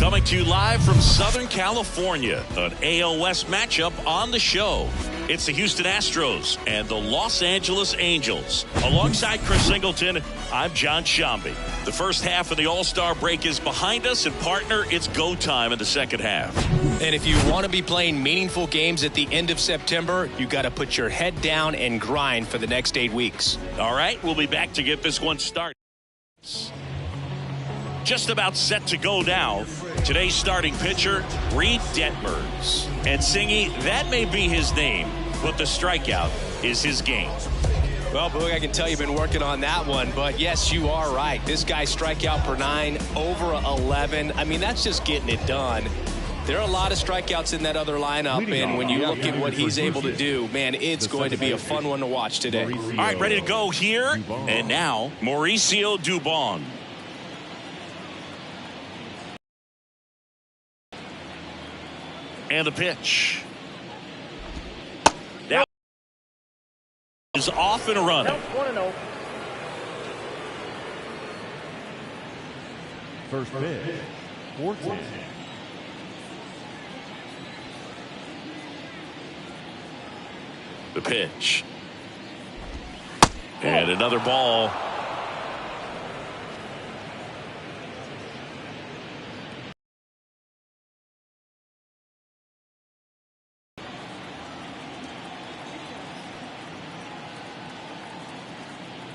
Coming to you live from Southern California, an AL West matchup on the show. It's the Houston Astros and the Los Angeles Angels. Alongside Chris Singleton, I'm John Shambi. The first half of the All-Star break is behind us, and partner, it's go time in the second half. And if you want to be playing meaningful games at the end of September, you got to put your head down and grind for the next 8 weeks. All right, we'll be back to get this one started. Just about set to go now. Today's starting pitcher, Reed Detmers. And Singy, that may be his name, but the strikeout is his game. Well, Boog, I can tell you've been working on that one, but yes, you are right. This guy's strikeout per 9, over 11. I mean, that's just getting it done. There are a lot of strikeouts in that other lineup, and when you look at what he's able to do, man, it's going to be a fun one to watch today. All right, ready to go here. And now, Mauricio Dubon. And the pitch. That is off and running. First pitch, 14. The pitch. And another ball.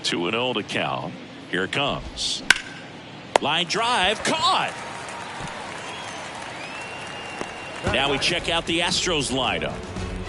Two and 0 to count. Here it comes. Line drive caught. Now we check out the Astros lineup.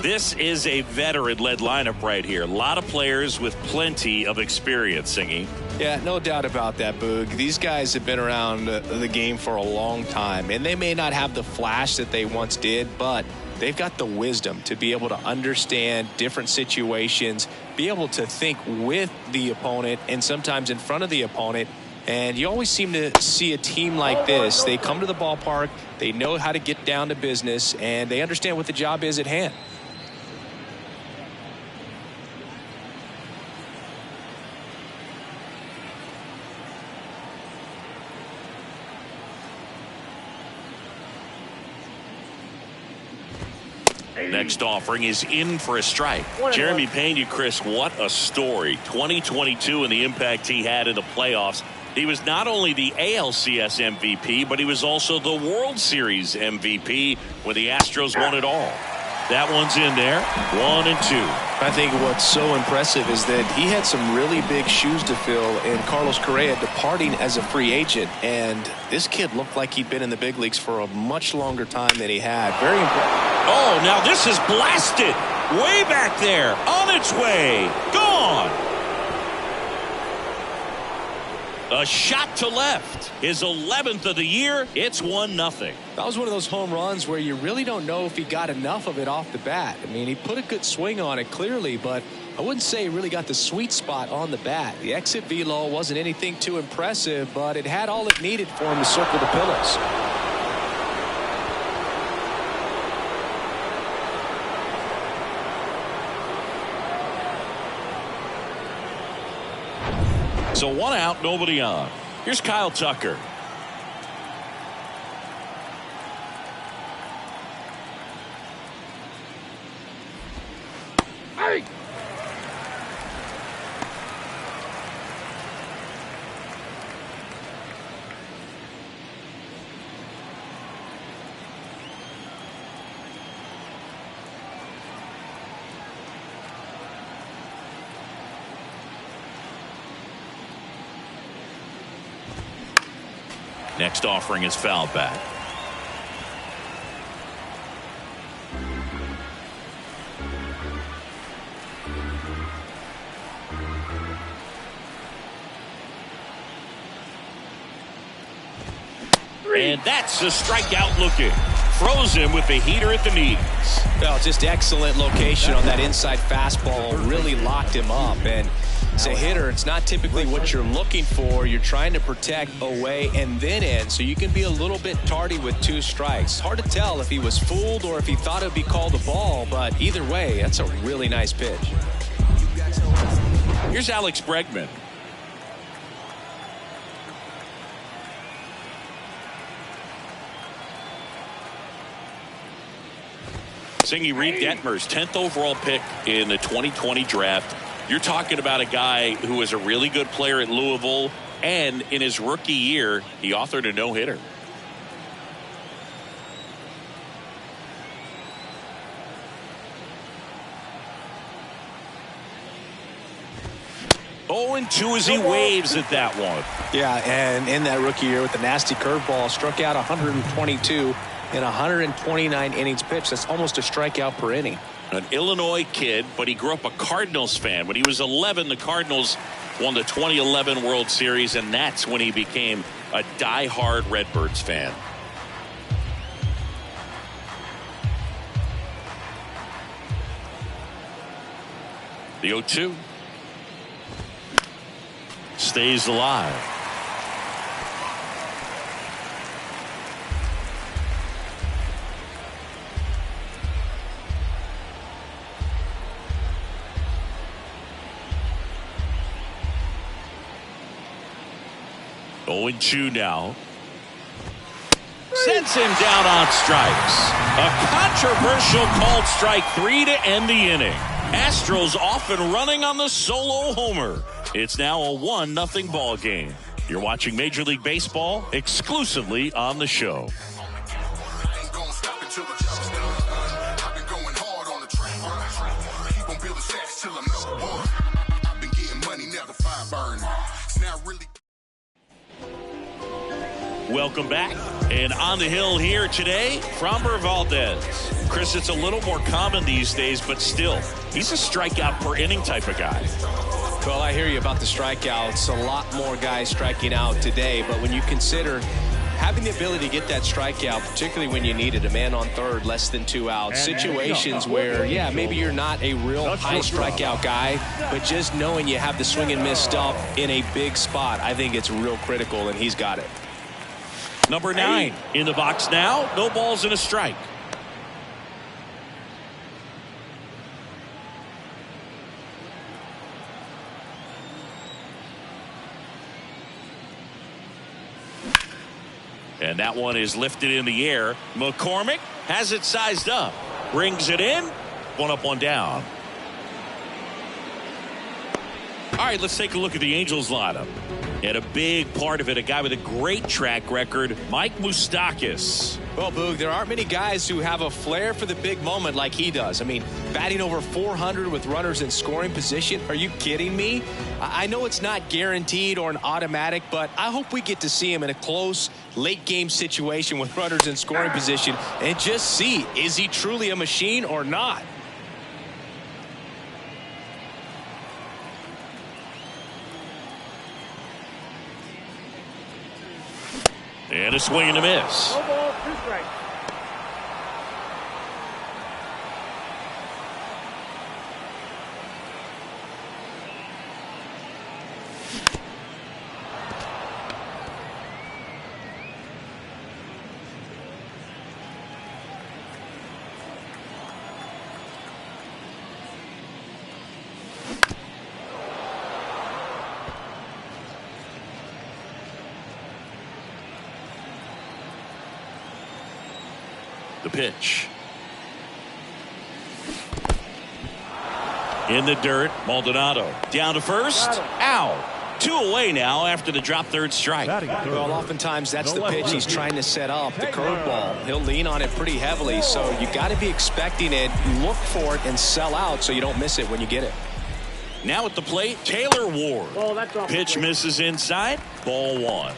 This is a veteran-led lineup right here. A lot of players with plenty of experience, Singy. Yeah, no doubt about that, Boog. These guys have been around the game for a long time, and they may not have the flash that they once did, but they've got the wisdom to be able to understand different situations, be able to think with the opponent and sometimes in front of the opponent. And you always seem to see a team like this. They come to the ballpark, they know how to get down to business, and they understand what the job is at hand. Next offering is in for a strike. Jeremy Pena, Chris, what a story. 2022 and the impact he had in the playoffs. He was not only the ALCS MVP, but he was also the World Series MVP when the Astros won it all. That one's in there. 1 and 2. I think what's so impressive is that he had some really big shoes to fill in Carlos Correa departing as a free agent. And this kid looked like he'd been in the big leagues for a much longer time than he had. Very impressive. Oh, now this is blasted. Way back there. On its way. Gone. A shot to left. His 11th of the year. It's 1-0. That was one of those home runs where you really don't know if he got enough of it off the bat. I mean, he put a good swing on it clearly, but I wouldn't say he really got the sweet spot on the bat. The exit velo wasn't anything too impressive, but it had all it needed for him to circle the pillows. So 1 out, nobody on. Here's Kyle Tucker. Hey! Next offering is fouled back. And that's a strikeout looking. Frozen with the heater at the knees. Well, just excellent location on that inside fastball. Really locked him up. And as a hitter, it's not typically what you're looking for. You're trying to protect away and then in, so you can be a little bit tardy with 2 strikes. Hard to tell if he was fooled or if he thought it would be called a ball, but either way, that's a really nice pitch. Here's Alex Bregman. Singy Reed Detmer's 10th overall pick in the 2020 draft. You're talking about a guy who was a really good player at Louisville, and in his rookie year, he authored a no-hitter. Oh, and 2 as he waves at that one. Yeah, and in that rookie year with the nasty curveball, struck out 122 in 129 innings pitched. That's almost a strikeout per inning. An Illinois kid, but he grew up a Cardinals fan. When he was 11, the Cardinals won the 2011 World Series, and that's when he became a die-hard Redbirds fan. The 0-2. Stays alive. Oh, and 2 now. Sends him down on strikes. A controversial called strike 3 to end the inning. Astros off and running on the solo homer. It's now a 1-0 ball game. You're watching Major League Baseball exclusively on the show. Welcome back. And on the hill here today, Framber Valdez. Chris, it's a little more common these days, but still, he's a strikeout per inning type of guy. Well, I hear you about the strikeouts. A lot more guys striking out today, but when you consider having the ability to get that strikeout, particularly when you need it, a man on third, less than 2 outs, situations where, yeah, maybe you're not a real high strikeout guy, but just knowing you have the swing and miss stuff in a big spot, I think it's real critical, and he's got it. Number 9 in the box now. No balls and a strike. And that one is lifted in the air. McCormick has it sized up. Brings it in. 1 up, 1 down. All right, let's take a look at the Angels lineup. And a big part of it, a guy with a great track record, Mike Moustakas. Well, Boog, there aren't many guys who have a flair for the big moment like he does. I mean, batting over 400 with runners in scoring position. Are you kidding me? I know it's not guaranteed or an automatic, but I hope we get to see him in a close late game situation with runners in scoring position and just see, is he truly a machine or not? And a swing and a miss. No ball, 2 strikes. The pitch. In the dirt, Maldonado down to first. Ow. 2 away now after the drop third strike. Well, oftentimes that's the pitch he's trying to set up, the curveball. He'll lean on it pretty heavily, so you got to be expecting it, look for it, and sell out so you don't miss it when you get it. Now at the plate, Taylor Ward. Oh, that's off. Pitch misses inside. Ball 1.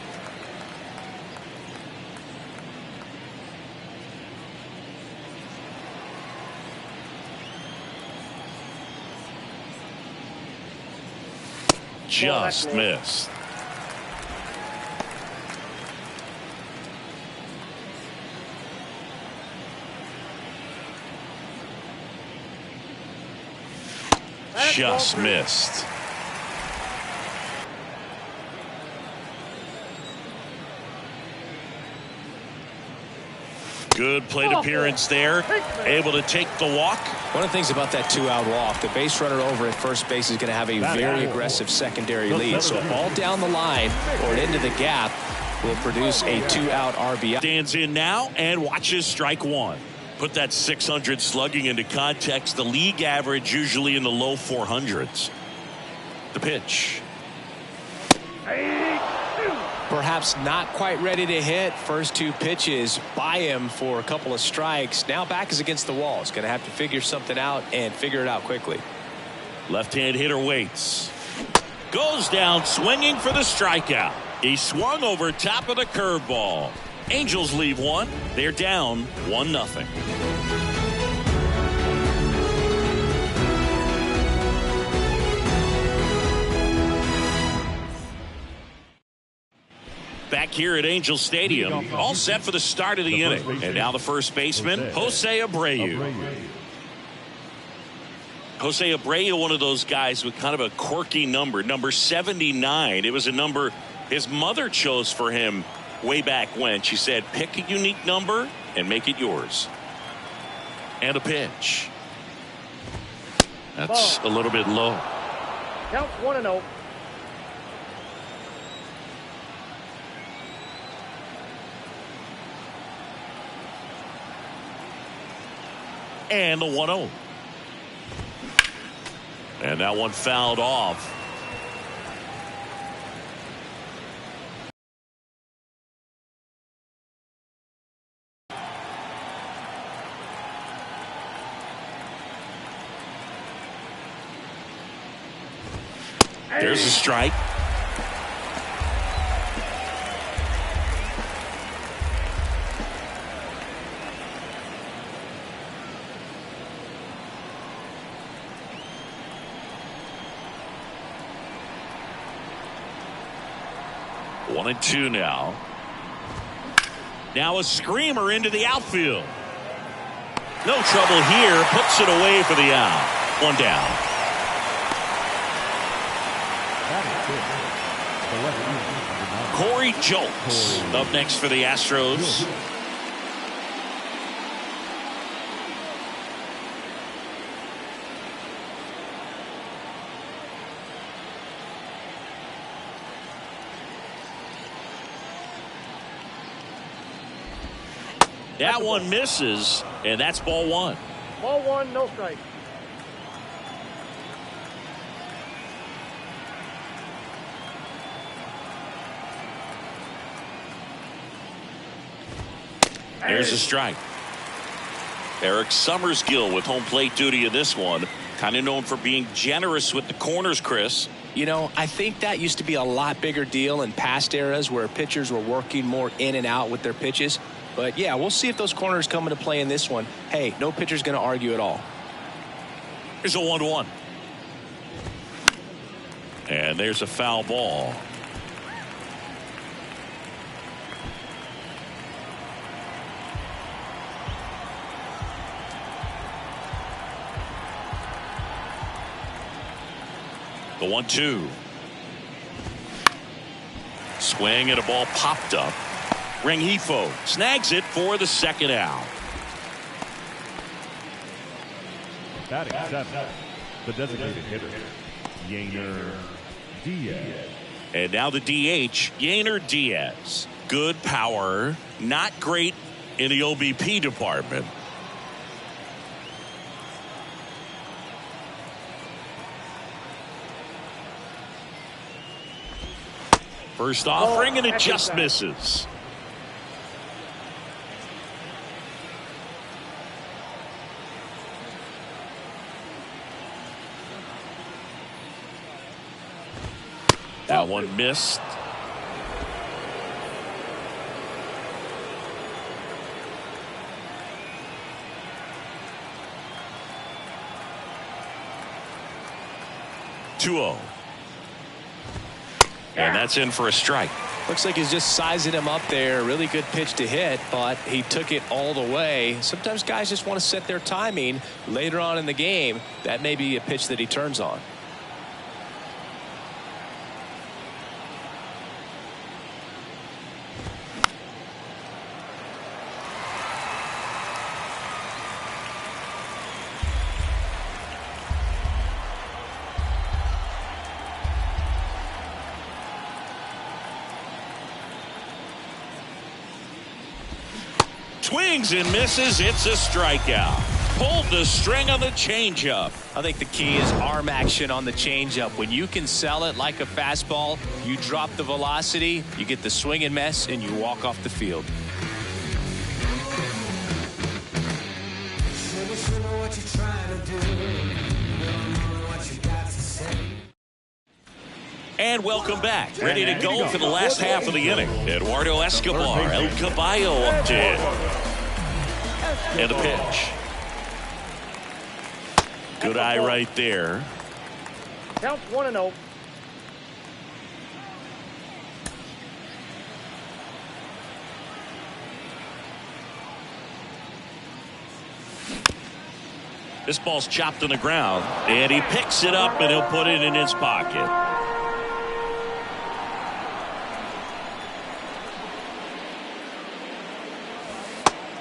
Just missed. Just missed. Good plate appearance there. Able to take the walk. One of the things about that 2-out walk, the base runner over at first base is going to have a very aggressive secondary lead. So a ball down the line or into the gap will produce a 2-out RBI. Stands in now and watches strike 1. Put that 600 slugging into context. The league average usually in the low 400s. The pitch. Perhaps not quite ready to hit. First two pitches by him for a couple of strikes. Now back is against the wall. He's going to have to figure something out and figure it out quickly. Left-hand hitter waits. Goes down swinging for the strikeout. He swung over top of the curveball. Angels leave one. They're down 1-0. Back here at Angel Stadium, all set for the start of the inning. And now the first baseman, Jose Abreu. Jose Abreu, one of those guys with kind of a quirky number, number 79. It was a number his mother chose for him way back when. She said, pick a unique number and make it yours. And a pitch. That's a little bit low. Count 1-0. And the 1-0. And that one fouled off. There's a strike. One and two now. Now a screamer into the outfield. No trouble here. Puts it away for the out. One down. Corey Jolts up next for the Astros. That one misses, and that's ball one. Ball one, no strike. There's a strike. Eric Summersgill with home plate duty in this one. Kind of known for being generous with the corners, Chris. You know, I think that used to be a lot bigger deal in past eras where pitchers were working more in and out with their pitches. But, yeah, we'll see if those corners come into play in this one. Hey, no pitcher's going to argue at all. Here's a 1-1. And there's a foul ball. The 1-2. Swing and a ball popped up. Rengifo snags it for the second out. Batting seventh, the designated hitter, Yainer Diaz. And now the DH, Yainer Diaz. Good power, not great in the OBP department. First offering, and it just misses. That one missed. Two-0. And that's in for a strike. Looks like he's just sizing him up there. Really good pitch to hit, but he took it all the way. Sometimes guys just want to set their timing later on in the game. That may be a pitch that he turns on. Swings and misses. It's a strikeout. Pulled the string on the changeup. I think the key is arm action on the changeup. When you can sell it like a fastball, you drop the velocity, you get the swing and miss, and you walk off the field. And welcome back. Ready to go for the last half of the inning. Eduardo Escobar, El Caballo up to hit. And the pitch. Good eye right there. Counts 1-0. This ball's chopped on the ground, and he picks it up, and he'll put it in his pocket.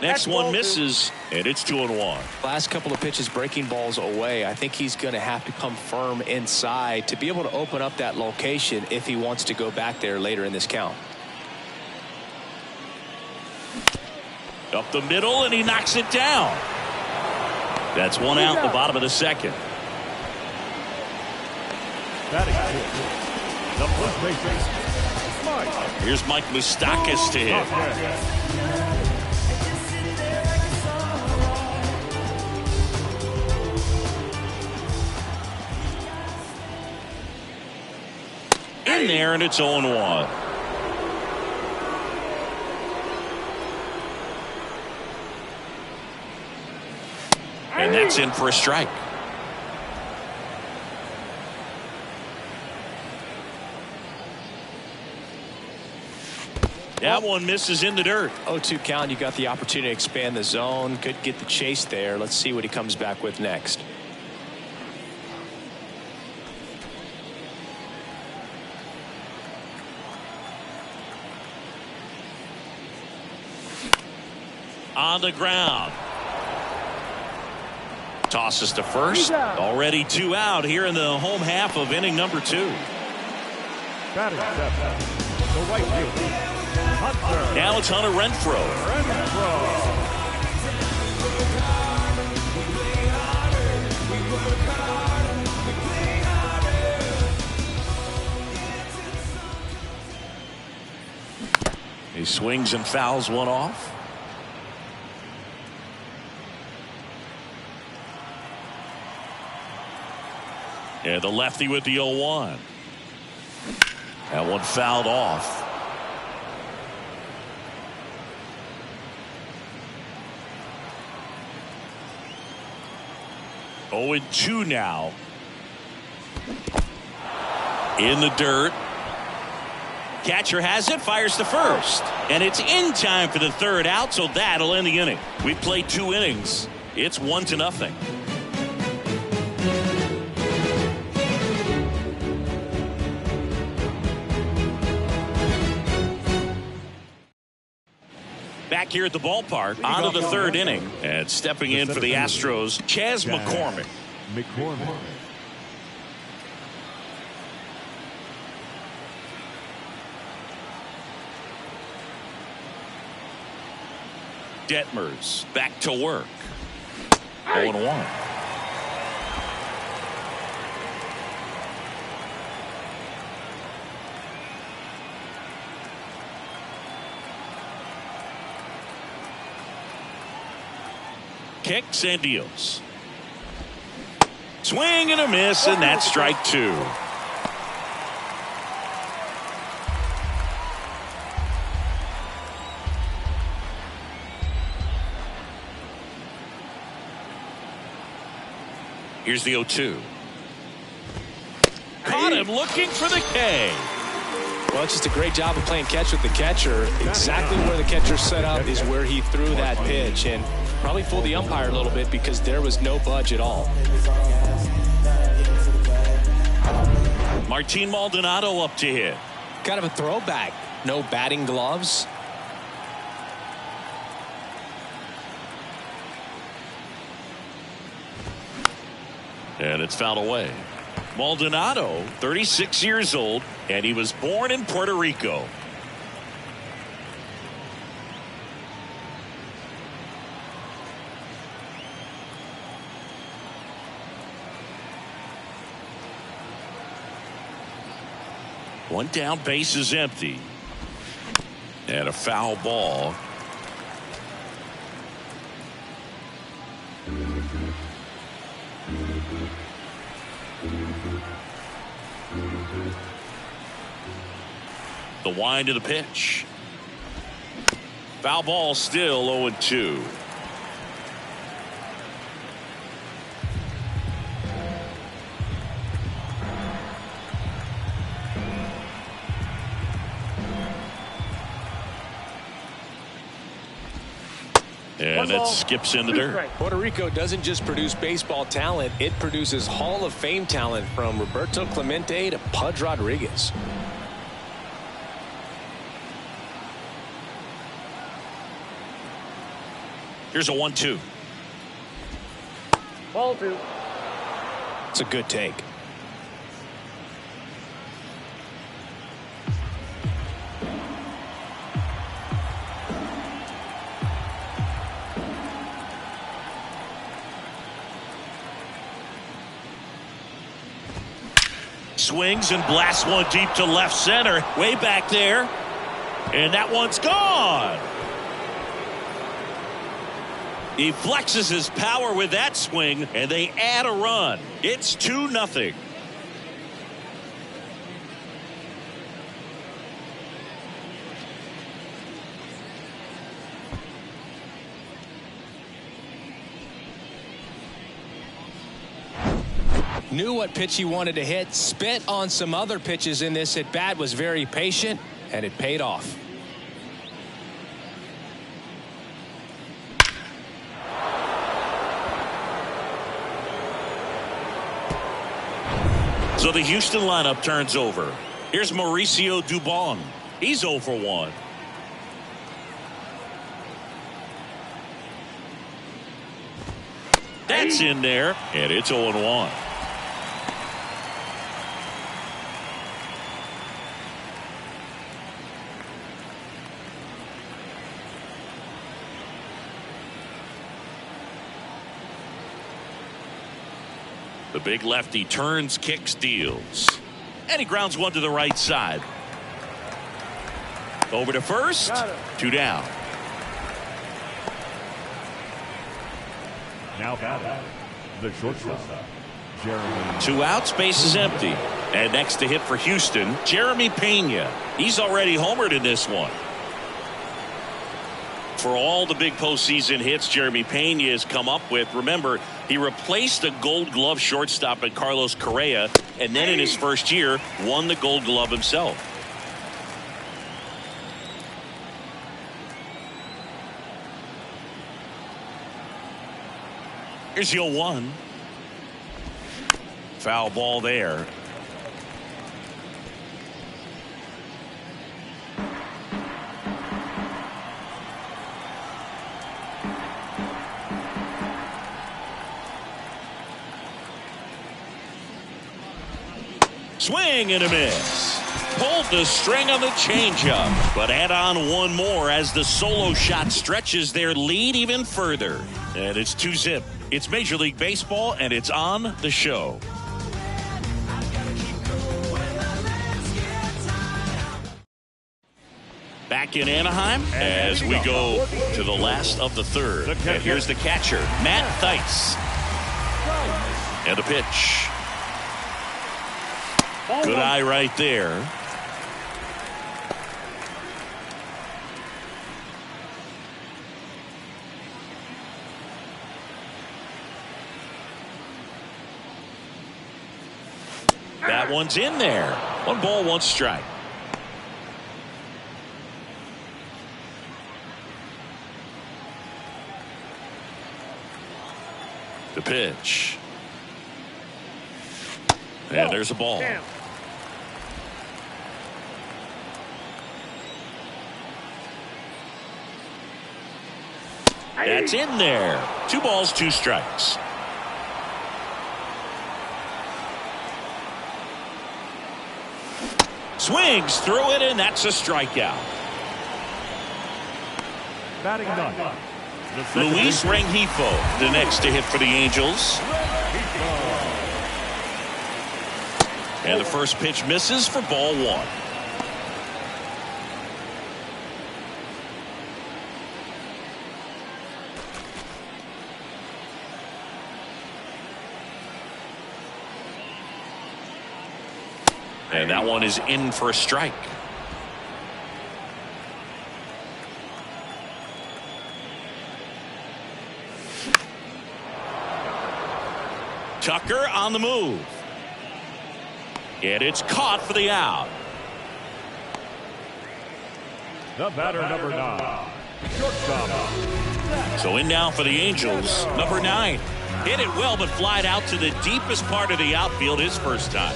Next one misses, and it's 2-1. Last couple of pitches breaking balls away. I think he's going to have to come firm inside to be able to open up that location if he wants to go back there later in this count. Up the middle, and he knocks it down. That's one out in the bottom of the second. Here's Mike Moustakas to hit. In there, and it's 0-1. And that's in for a strike. That one misses in the dirt. 0-2 count. You got the opportunity to expand the zone. Could get the chase there. Let's see what he comes back with next. On the ground. Tosses to first. Already 2 out here in the home half of inning number 2. Batting seventh, the right fielder, Hunter. Now it's Hunter Renfroe. He swings and fouls one off. And the lefty with the 0-1. That one fouled off. Oh, and 2 now. In the dirt. Catcher has it, fires to first. And it's in time for the 3rd out, so that'll end the inning. We played 2 innings. It's 1-0. Back here at the ballpark, on to the 3rd inning. And stepping in for the Astros, Chas McCormick. Detmers back to work. 0-1. Kicks and deals. Swing and a miss, and that's strike 2. Here's the 0-2. Caught him looking for the K. Well, it's just a great job of playing catch with the catcher. Exactly where the catcher set up is where he threw that pitch, and probably fooled the umpire a little bit because there was no budge at all. Martin Maldonado up to hit. Kind of a throwback. No batting gloves. And it's fouled away. Maldonado, 36 years old, and he was born in Puerto Rico. One down, base is empty. And a foul ball. The wind of the pitch. Foul ball, still 0-2. And that skips into there. Puerto Rico doesn't just produce baseball talent, it produces Hall of Fame talent from Roberto Clemente to Pudge Rodriguez. Here's a 1-2. Ball 2. It's a good take. Swings and blasts one deep to left center, way back there, and that one's gone. He flexes his power with that swing, and they add a run. It's 2-0. Knew what pitch he wanted to hit, spit on some other pitches in this at bat, was very patient, and it paid off. So the Houston lineup turns over. Here's Mauricio Dubon. He's 0 for 1. That's in there, and it's 0-1. The big lefty turns, kicks, deals. And he grounds one to the right side. Over to first. 2 down. Now batting, the shortstop, Jeremy. 2 outs, base is empty. And next to hit for Houston, Jeremy Pena. He's already homered in this one. For all the big postseason hits Jeremy Pena has come up with, remember, he replaced the Gold Glove shortstop at Carlos Correa, and then in his first year won the Gold Glove himself. Here's the 0-1. Foul ball there. Swing and a miss. Pulled the string on the changeup, but add on one more as the solo shot stretches their lead even further. And it's 2-0. It's Major League Baseball, and it's on the show. Back in Anaheim as we go to the last of the third. And here's the catcher, Matt Theis. And the pitch. Good eye right there. That one's in there. 1 ball, 1 strike. The pitch. And there's a ball. That's in there. 2 balls, 2 strikes. Swings through it, and that's a strikeout. Batting ninth, Luis Rengifo, the next to hit for the Angels. And the first pitch misses for ball one. And that one is in for a strike. Tucker on the move. And it's caught for the out. The batter, number 9. Shortstop. So in now for the Angels, number 9. Hit it well, but flied out to the deepest part of the outfield his first time.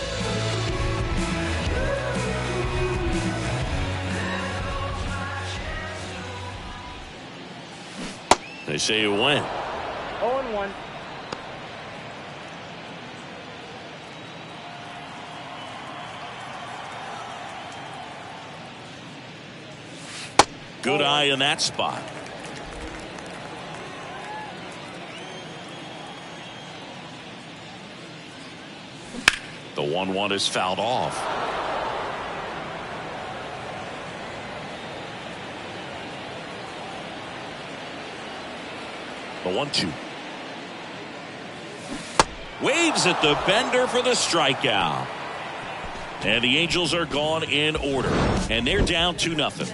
They say you win. 0-1. Good eye in that spot. The 1-1 is fouled off. The 1-2. Waves at the bender for the strikeout. And the Angels are gone in order. And they're down 2-0.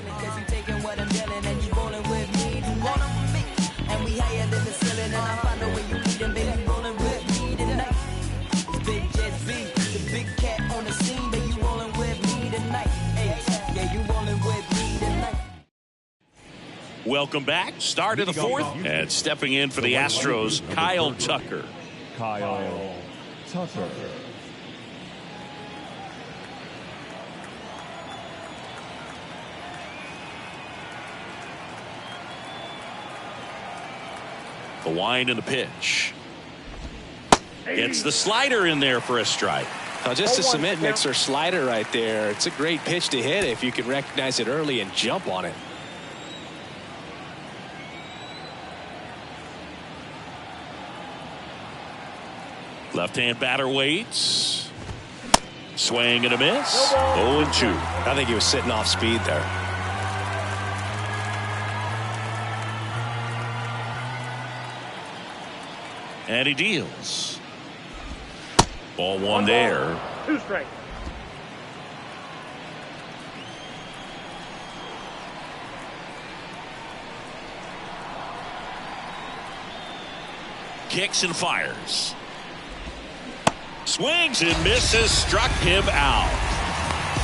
Welcome back. Start of the fourth. And stepping in for the Astros, Kyle Tucker. Kyle Tucker. The wind and the pitch. Gets the slider in there for a strike. Now just a cement mixer slider right there. It's a great pitch to hit if you can recognize it early and jump on it. Left-hand batter waits. Swing and a miss. 0-2. I think he was sitting off speed there. And he deals. Ball one there. 2 strikes. Kicks and fires. Swings and misses. Struck him out.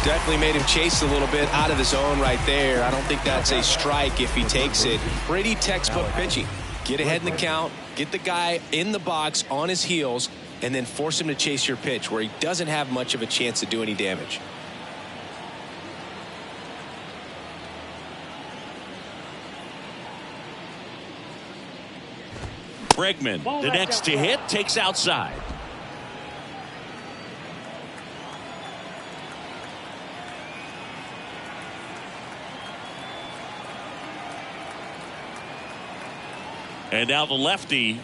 Definitely made him chase a little bit out of the zone right there. I don't think that's a strike if he takes it. Pretty textbook pitching. Get ahead in the count, get the guy in the box on his heels, and then force him to chase your pitch where he doesn't have much of a chance to do any damage. Bregman, the next to hit, takes outside. And now the lefty.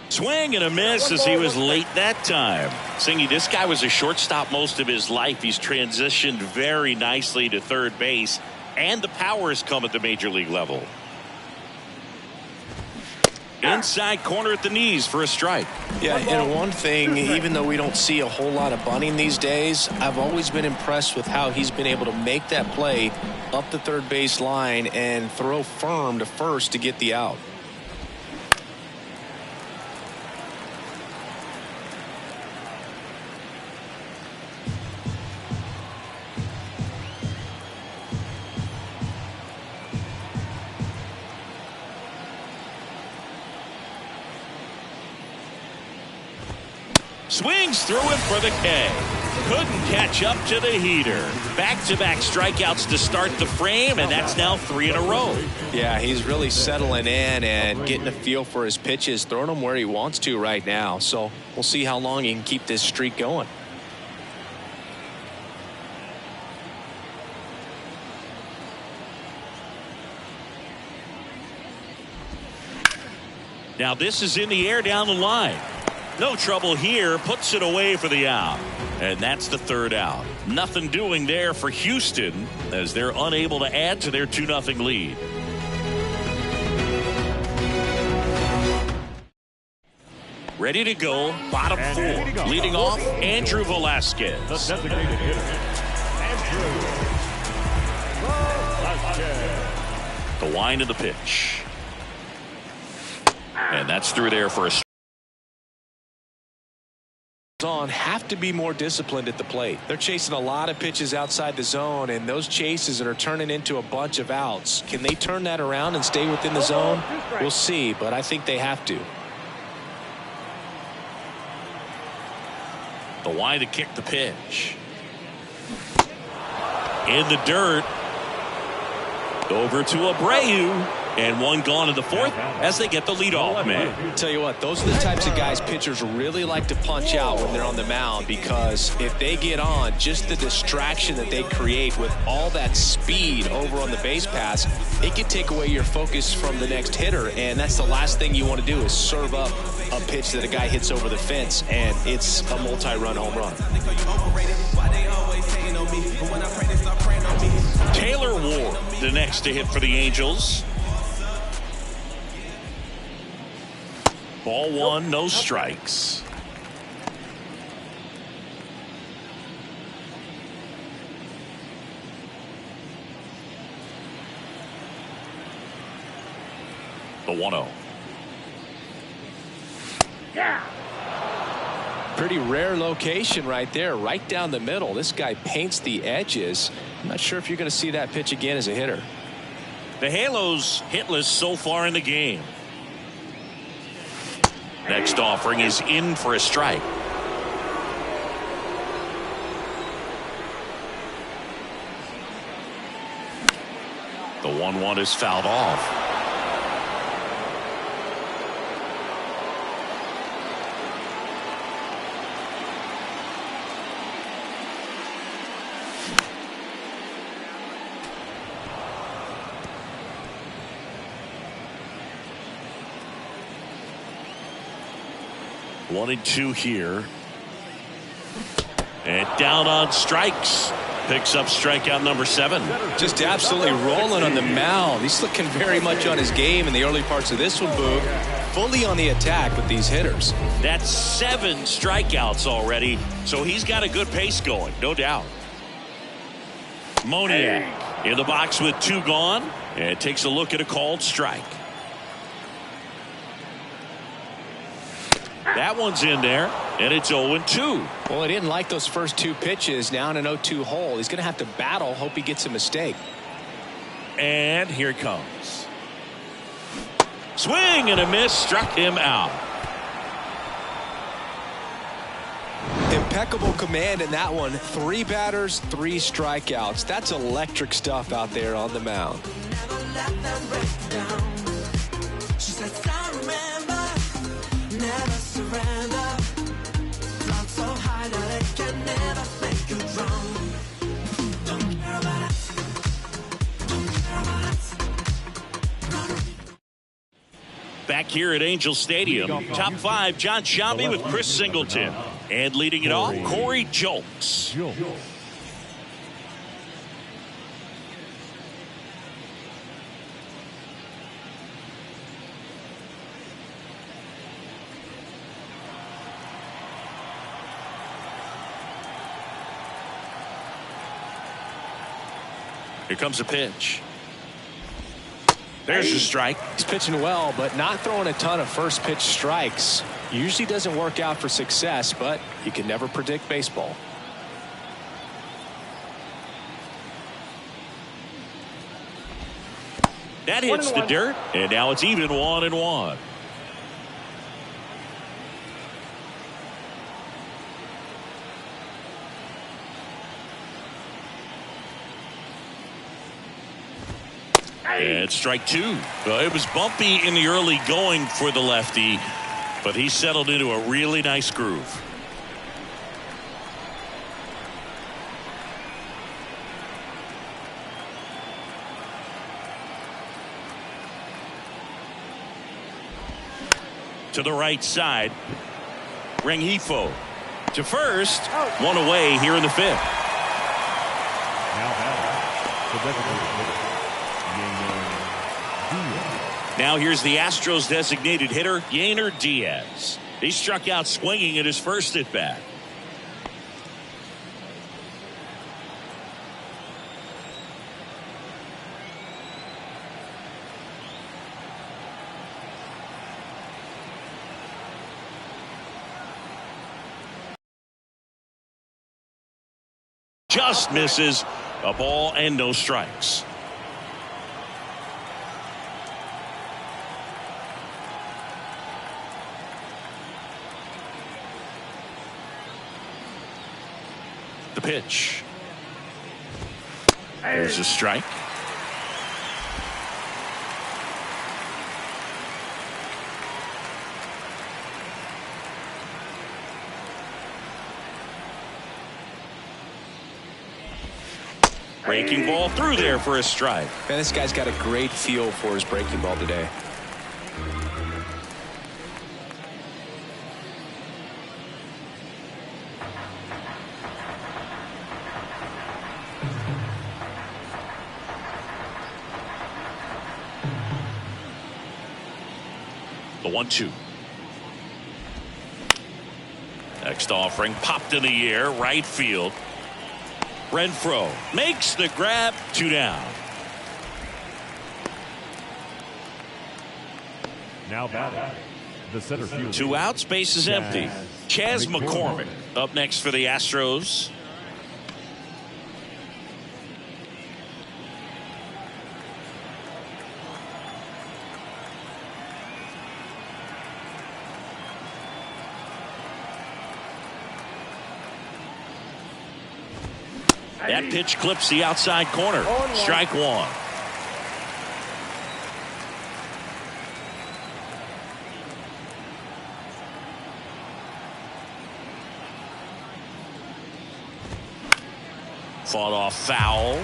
Swing and a miss as he was late that time. Singy, this guy was a shortstop most of his life. He's transitioned very nicely to third base, and the power has come at the major league level. Inside corner at the knees for a strike. Yeah, and one thing, even though we don't see a whole lot of bunting these days, I've always been impressed with how he's been able to make that play up the third base line and throw firm to first to get the out. Swings through him for the K. Couldn't catch up to the heater. Back-to-back strikeouts to start the frame, and that's now 3 in a row. Yeah, he's really settling in and getting a feel for his pitches, throwing them where he wants to right now. So we'll see how long he can keep this streak going. Now this is in the air down the line. No trouble here. Puts it away for the out. And that's the third out. Nothing doing there for Houston as they're unable to add to their 2-0 lead. Ready to go, bottom four. Leading off, Andrew Velasquez. The designated hitter, Andrew Velasquez. The wind of the pitch. And that's through there for a strike. Have to be more disciplined at the plate. They're chasing a lot of pitches outside the zone, and those chases are turning into a bunch of outs. Can they turn that around and stay within the zone? We'll see, but I think they have to. The wind to kick the pitch. In the dirt. Over to Abreu. And one gone in the fourth as they get the leadoff man. Tell you what, those are the types of guys pitchers really like to punch out when they're on the mound, because if they get on, just the distraction that they create with all that speed over on the base pass, it can take away your focus from the next hitter, and that's the last thing you want to do is serve up a pitch that a guy hits over the fence, and it's a multi-run home run. Taylor Ward, the next to hit for the Angels. Ball one, no strikes. The 1-0. Yeah. Pretty rare location right there, right down the middle. This guy paints the edges. I'm not sure if you're going to see that pitch again as a hitter. The Halos hitless so far in the game. Next offering is in for a strike. The 1-1 is fouled off. One and two here. And down on strikes. Picks up strikeout number 7. Just absolutely rolling on the mound. He's looking very much on his game in the early parts of this one, Boog. Fully on the attack with these hitters. That's 7 strikeouts already. So he's got a good pace going, no doubt. Moniak in the box with 2 gone. And takes a look at a called strike. That one's in there, and it's 0-2. Well, he didn't like those first 2 pitches. Now in an 0-2 hole. He's going to have to battle, hope he gets a mistake. And here it comes. Swing and a miss, struck him out. Impeccable command in that one. 3 batters, 3 strikeouts. That's electric stuff out there on the mound. Back here at Angel Stadium, top 5, John Shelby with Chris Singleton. And leading it off, Corey Julks. Here comes a pitch. There's the strike. He's pitching well, but not throwing a ton of first pitch strikes. Usually doesn't work out for success, but you can never predict baseball. That hits the dirt, and now it's even 1-1. And strike 2. It was bumpy in the early going for the lefty, but he settled into a really nice groove. To the right side, Rengifo to first. One away here in the fifth. Now batting, the designated hitter, Diaz. Now here's the Astros designated hitter, Yainer Diaz. He struck out swinging at his first at bat. Just misses. A ball and no strikes. The pitch. There's a strike. Breaking ball through there for a strike. Man, this guy's got a great feel for his breaking ball today. The 1-2. Next offering popped in the air, right field. Renfroe makes the grab, 2 down. Now batting, the center fielder. 2 outs, base is empty. Chas McCormick up next for the Astros. That pitch clips the outside corner. Strike 1. Fought off foul.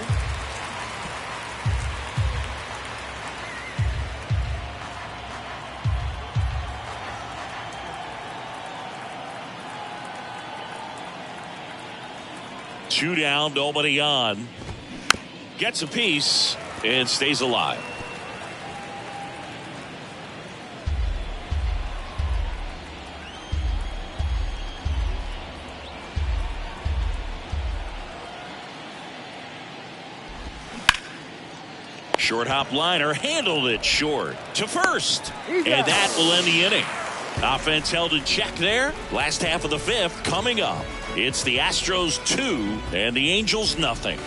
Two down, nobody on. Gets a piece and stays alive. Short hop liner handled it short to first. And that will end the inning. Offense held in check there. Last half of the fifth coming up. It's the Astros 2 and the Angels nothing.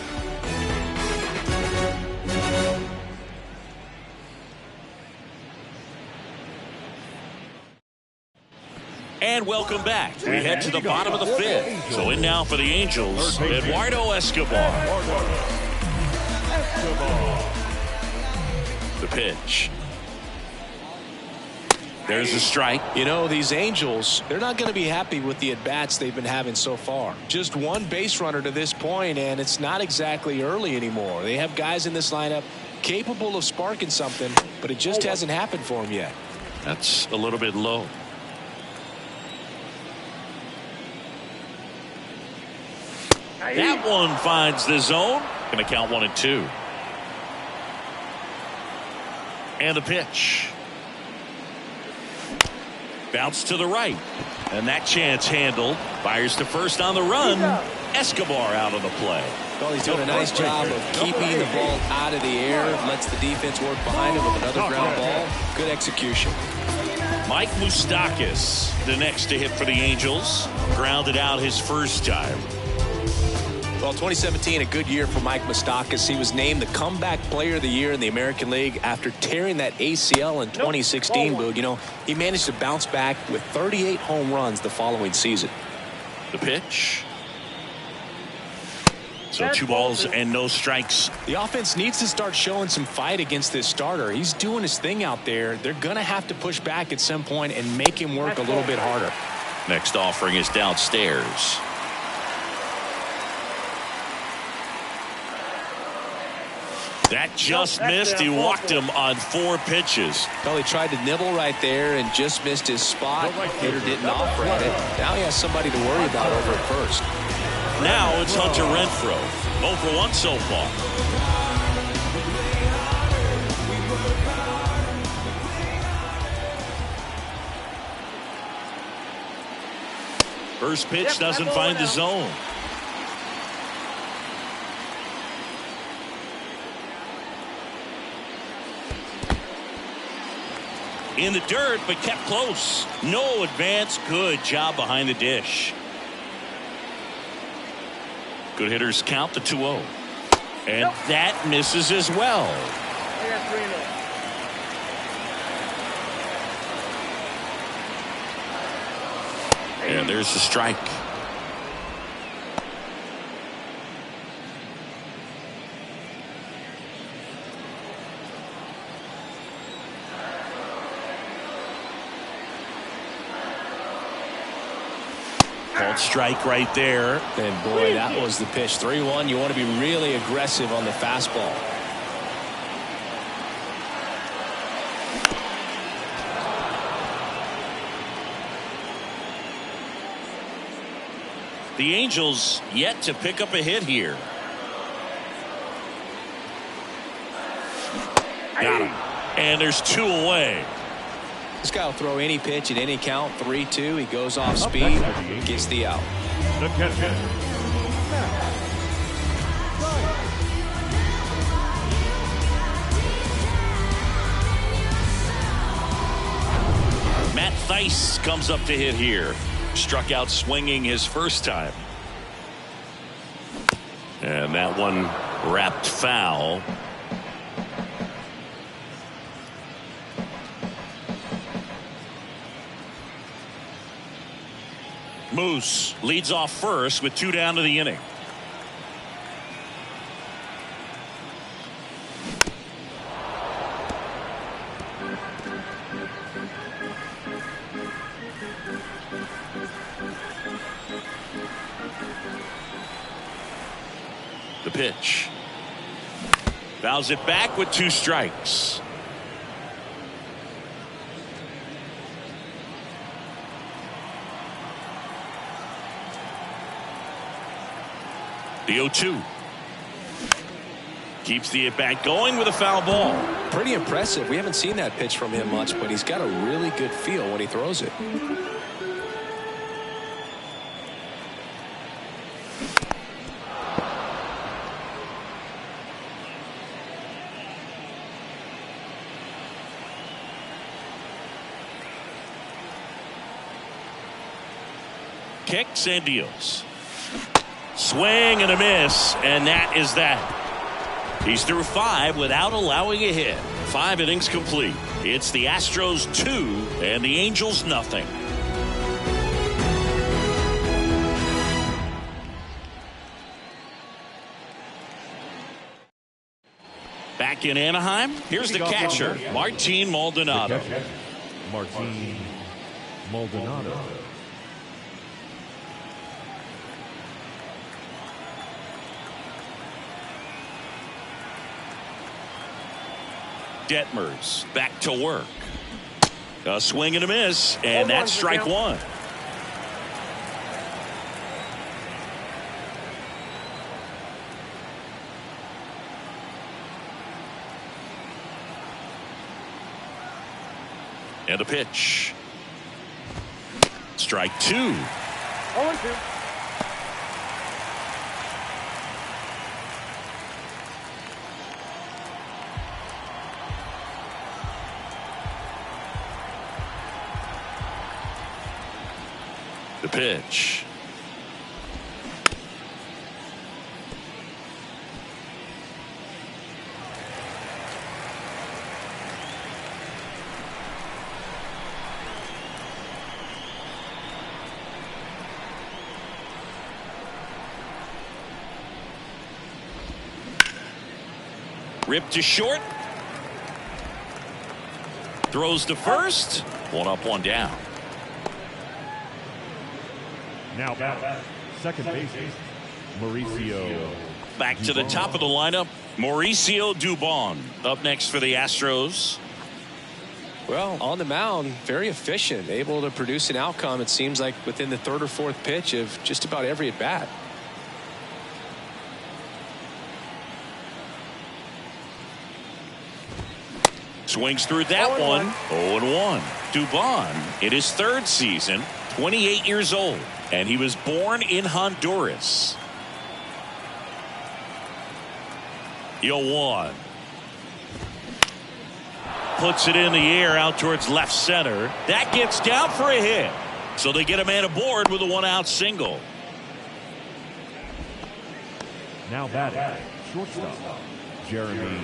And welcome back. We head to the bottom of the fifth. So in now for the Angels, Eduardo Escobar. The pitch. There's a strike. You know, these Angels, they're not going to be happy with the at-bats they've been having so far. Just one base runner to this point, and it's not exactly early anymore. They have guys in this lineup capable of sparking something, but it just hasn't happened for them yet. That's a little bit low. That one finds the zone. Going to count 1-2. And the pitch. Bounce to the right. And that chance handled. Fires to first on the run. Escobar out of the play. Well, he's doing a nice job of keeping the ball out of the air. Lets the defense work behind him with another ground ball. Good execution. Mike Moustakas, the next to hit for the Angels. Grounded out his first time. Well, 2017, a good year for Mike Moustakas. He was named the comeback player of the year in the American League after tearing that ACL in 2016, Boog. You know, he managed to bounce back with 38 home runs the following season. The pitch. So 2 balls and no strikes. The offense needs to start showing some fight against this starter. He's doing his thing out there. They're going to have to push back at some point and make him work a little bit harder. Next offering is downstairs. That just missed. He walked him on 4 pitches. Well, he tried to nibble right there and just missed his spot. Hitter didn't offer at it. Now he has somebody to worry about over at first. Now it's Hunter Renfroe. 0 for 1 so far. First pitch doesn't find the zone. In the dirt, but kept close. No advance. Good job behind the dish. Good hitters count the 2-0. And that misses as well. And there's the strike. Called strike right there. And boy, that was the pitch. 3-1. You want to be really aggressive on the fastball. The Angels yet to pick up a hit here. Got him. And there's 2 away. This guy will throw any pitch at any count. 3-2. He goes off speed, gets the out. The catcher, Matt Thaiss comes up to hit here. Struck out swinging his first time. And that one wrapped foul. Moose leads off first with 2 down to the inning. The pitch. Fouls it back with 2 strikes. The 0-2. Keeps the at-bat going with a foul ball. Pretty impressive. We haven't seen that pitch from him much, but he's got a really good feel when he throws it. Kicks and deals. Swing and a miss, and that is that. He's through 5 without allowing a hit. 5 innings complete. It's the Astros 2 and the Angels nothing. Back in Anaheim, here's the catcher, Martin Maldonado. Martin Maldonado. Detmers back to work. A swing and a miss, and that's strike 1. And a pitch. Strike 2. 0-2. The pitch. Ripped to short. Throws to first. 1 up, 1 down. Now back, second base, Mauricio. Back to the top of the lineup, Mauricio Dubon up next for the Astros. Well, on the mound, very efficient, able to produce an outcome, it seems like, within the third or fourth pitch of just about every at bat. Swings through that one. 0-1. Dubon in his third season, 28 years old, and he was born in Honduras. 0-1. Puts it in the air out towards left center. That gets down for a hit. So they get a man aboard with a 1-out single. Now batting, shortstop, Jeremy.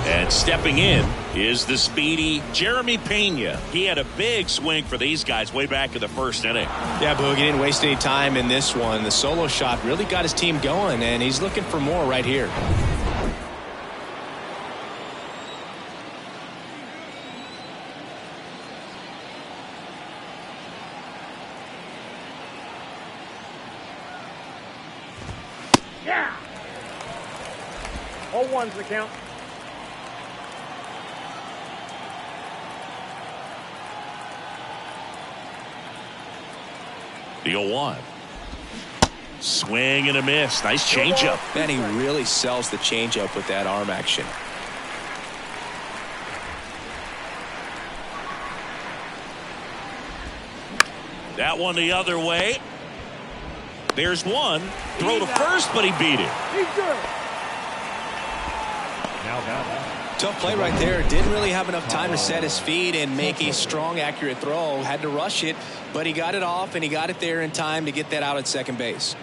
And stepping in is the speedy Jeremy Pena. He had a big swing for these guys way back in the first inning. Yeah, Boog, he didn't waste any time in this one. The solo shot really got his team going, and he's looking for more right here. Yeah. 0-1's the count. The 0-1. Swing and a miss. Nice changeup. Man, he really sells the changeup with that arm action. That one the other way. There's one. Throw to first, but he beat it. He's good. Now batting. Tough play right there. Didn't really have enough time to set his feet and make a strong, accurate throw. Had to rush it, but he got it off, and he got it there in time to get that out at second base.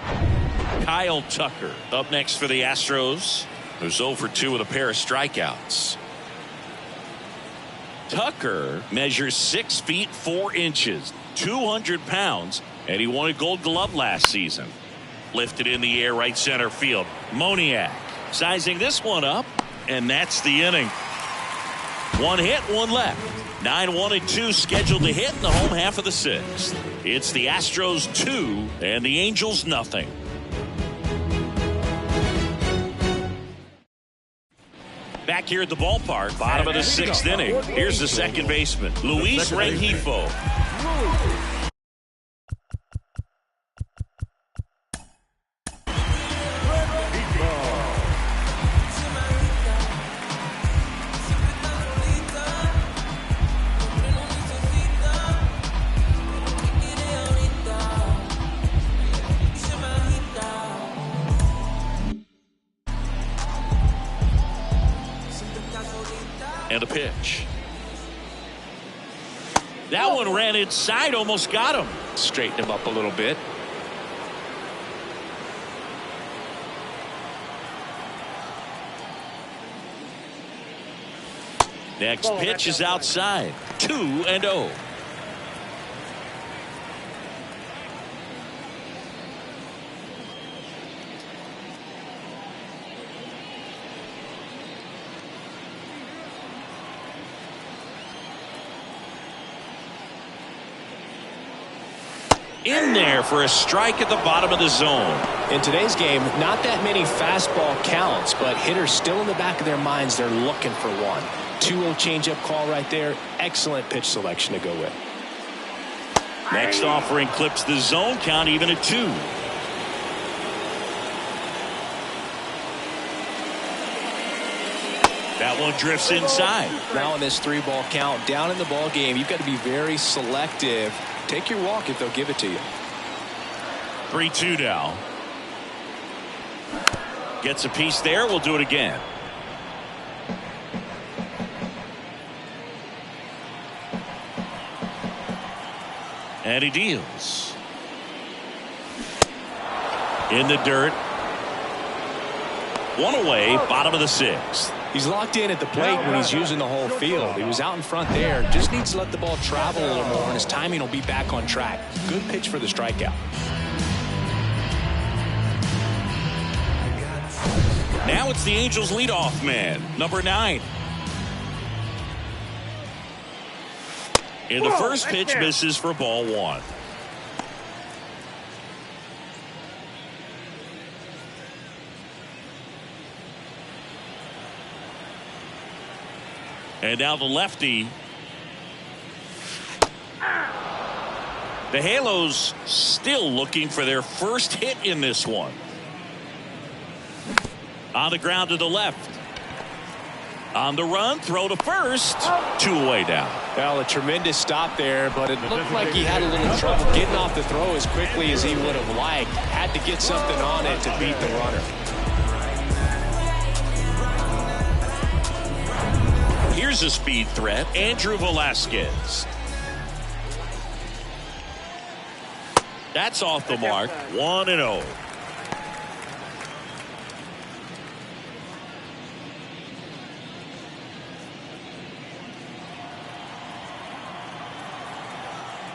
Kyle Tucker up next for the Astros, who's 0 for 2 with a pair of strikeouts. Tucker measures 6 feet 4 inches, 200 pounds, and he won a Gold Glove last season. Lifted in the air right center field. Moniak sizing this one up, and that's the inning. 1 hit, 1 left. 9-1-2 scheduled to hit in the home half of the 6th. It's the Astros 2 and the Angels nothing. Back here at the ballpark, bottom of the 6th inning. Here's the second baseman, Luis Rengifo. And a pitch. That one ran inside, almost got him. Straighten him up a little bit. Next pitch is outside. 2-0. In there for a strike at the bottom of the zone. In today's game, not that many fastball counts, but hitters still in the back of their minds, they're looking for one. 2-0 changeup call right there. Excellent pitch selection to go with. Next offering clips the zone count even at 2. That one drifts inside. Now in this 3-ball count, down in the ball game, you've got to be very selective. Take your walk if they'll give it to you. 3-2 now. Gets a piece there. We'll do it again. And he deals. In the dirt. 1 away, bottom of the 6th. He's locked in at the plate when he's using the whole field. He was out in front there. Just needs to let the ball travel a little more, and his timing will be back on track. Good pitch for the strikeout. Now it's the Angels leadoff man, number 9. And the first pitch misses for ball 1. And now the lefty. The Halos still looking for their first hit in this one. On the ground to the left. On the run, throw to first. 2 away down. Well, a tremendous stop there, but it looked like he had a little trouble getting off the throw as quickly as he would have liked. Had to get something on it to beat the runner. Here's a speed threat, Andrew Velasquez. That's off the mark, 1-0.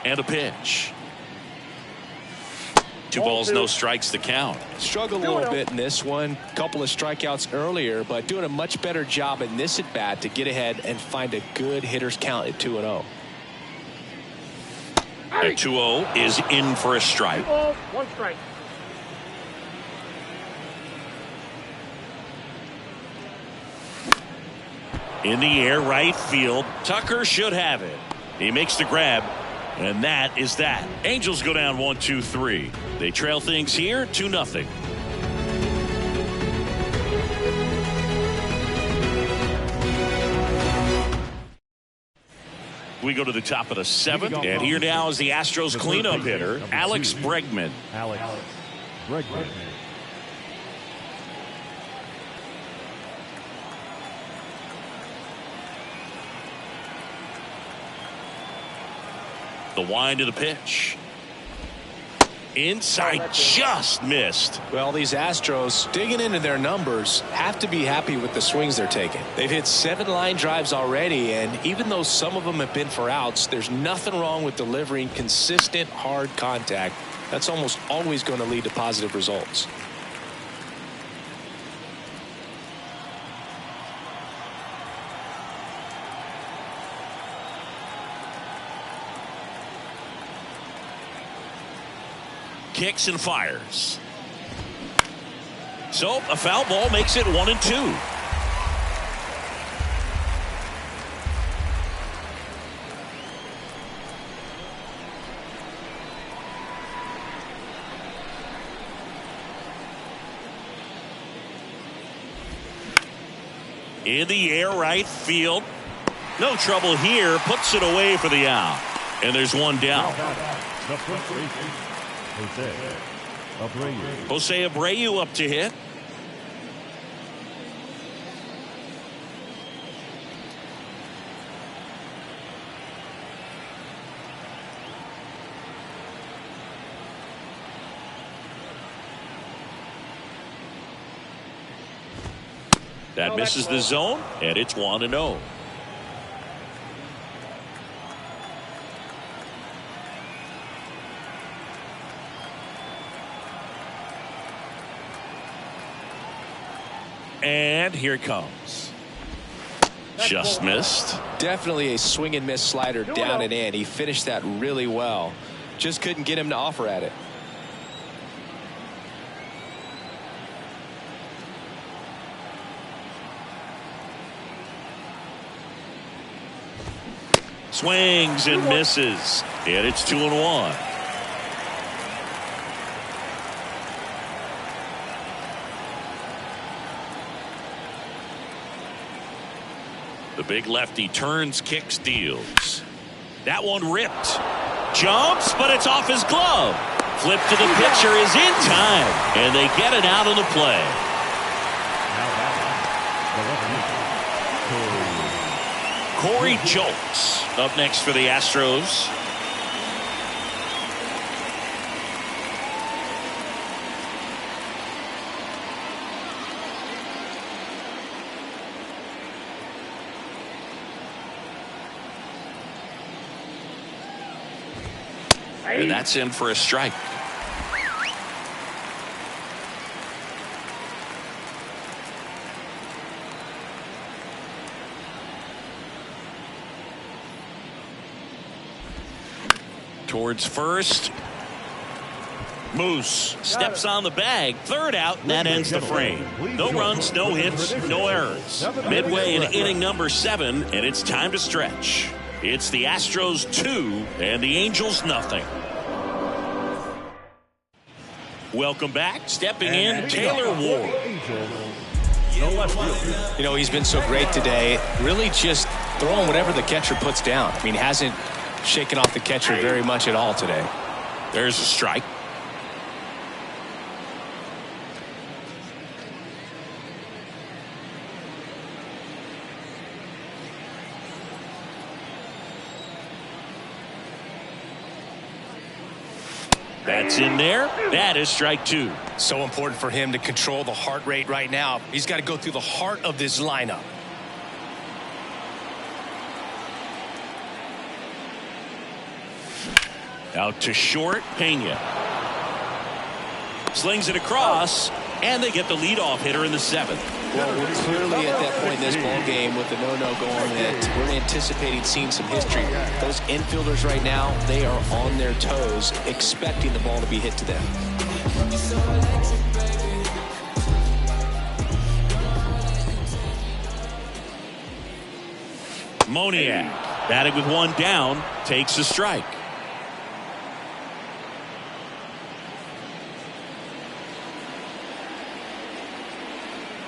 And a pitch. 2 balls, no strikes to count. Struggled a little bit in this one. Couple of strikeouts earlier, but doing a much better job in this at bat to get ahead and find a good hitter's count at 2-0. And 2-0 is in for a strike. 1 strike. In the air, right field. Tucker should have it. He makes the grab. And that is that. Angels go down 1-2-3. They trail things here 2-0. We go to the top of the 7th, and here now is the Astros cleanup hitter, Alex Bregman. Alex Bregman. The wind of the pitch. Inside, just missed. Well, these Astros, digging into their numbers, have to be happy with the swings they're taking. They've hit 7 line drives already, and even though some of them have been for outs, there's nothing wrong with delivering consistent, hard contact. That's almost always going to lead to positive results. Kicks and fires. So a foul ball makes it 1-2. In the air, right field. No trouble here. Puts it away for the out. And there's one down. Jose Abreu up to hit. That misses the zone, and it's 1-0. And here it comes. Just missed. Definitely a swing and miss slider down and in. He finished that really well. Just couldn't get him to offer at it. Swings and misses. And it's 2-1. The big lefty turns, kicks, deals. That one ripped. Jumps, but it's off his glove. Flip to the pitcher is in time. And they get it out of the play. Corey Julks up next for the Astros. And that's in for a strike. Towards first. Moose steps on the bag. Third out. That ends the frame. No runs, no hits, no errors. Midway in inning number 7, and it's time to stretch. It's the Astros 2 and the Angels nothing. Welcome back. Stepping in, Taylor Ward. You know, he's been so great today. Really just throwing whatever the catcher puts down. I mean, hasn't shaken off the catcher very much at all today. There's a strike. That's in there. That is strike 2. So important for him to control the heart rate right now. He's got to go through the heart of this lineup. Out to short, Pena. Slings it across, and they get the leadoff hitter in the 7th. Well, we're clearly at that point in this ball game with the no-no going that we're anticipating seeing some history. Those infielders right now, they are on their toes, expecting the ball to be hit to them. Moniak, batting with one down, takes a strike.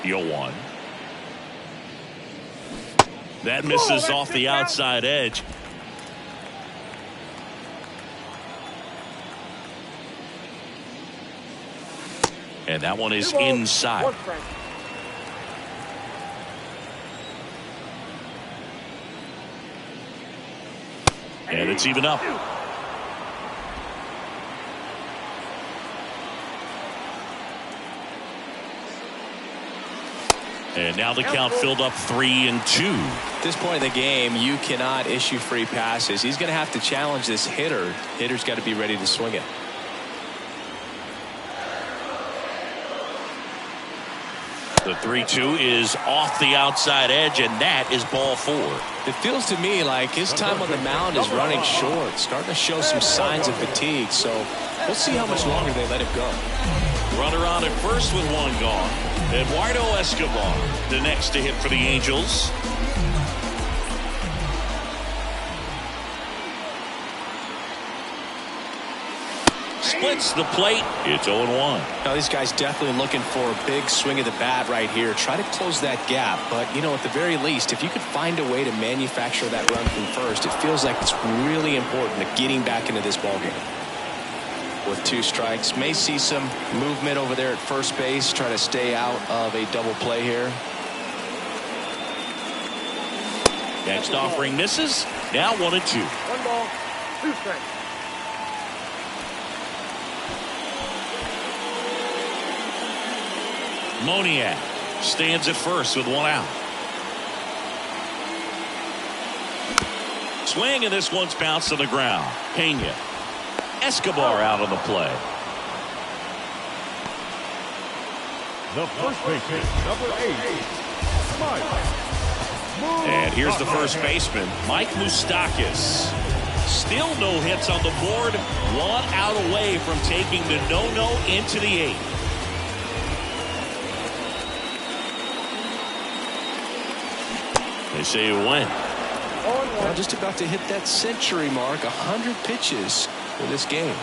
Deal 1. That misses off the outside edge. And that one is inside. And it's even up. And now the count filled up 3-2. At this point in the game, you cannot issue free passes. He's going to have to challenge this hitter. Hitter's got to be ready to swing it. The 3-2 is off the outside edge, and that is ball 4. It feels to me like his time on the mound is running short, starting to show some signs of fatigue. So we'll see how much longer they let him go. Runner on at first with one gone. Eduardo Escobar, the next to hit for the Angels. Splits the plate. It's 0-1. Now these guys definitely looking for a big swing of the bat right here. Try to close that gap. But, you know, at the very least, if you could find a way to manufacture that run from first, it feels like it's really important to getting back into this ballgame. With 2 strikes, may see some movement over there at first base. Try to stay out of a double play here. Next offering misses. Now 1-2. 1 ball, 2 strikes. Moniak stands at first with 1 out. Swing, and this one's bounced to the ground. Pena. Escobar out on the play. The first baseman, number 8, Mike. And here's the first baseman, Mike Moustakas. Still no hits on the board. 1 out away from taking the no-no into the 8th. They say it went. Well, just about to hit that century mark. 100 pitches for this game.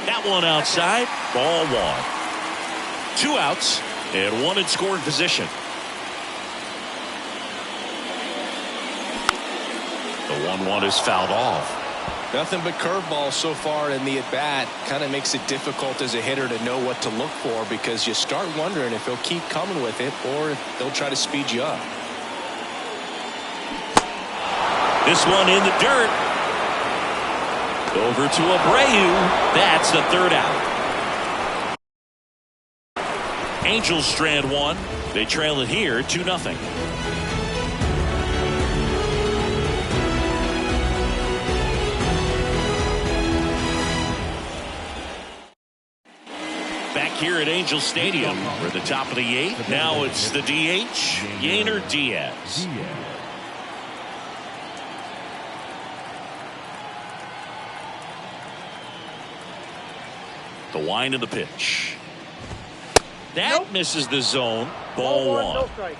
That one outside. Ball 1. 2 outs and 1 in scoring position. The 1-1 is fouled off. Nothing but curveballs so far in the at-bat. Kind of makes it difficult as a hitter to know what to look for, because you start wondering if he'll keep coming with it or if they'll try to speed you up. This one in the dirt. Over to Abreu. That's the 3rd out. Angels strand 1. They trail it here 2-0. Here at Angel Stadium, we're at the top of the 8th. Now it's the DH, Yainer Diaz. The wind of the pitch. That misses the zone. Ball one. No strike.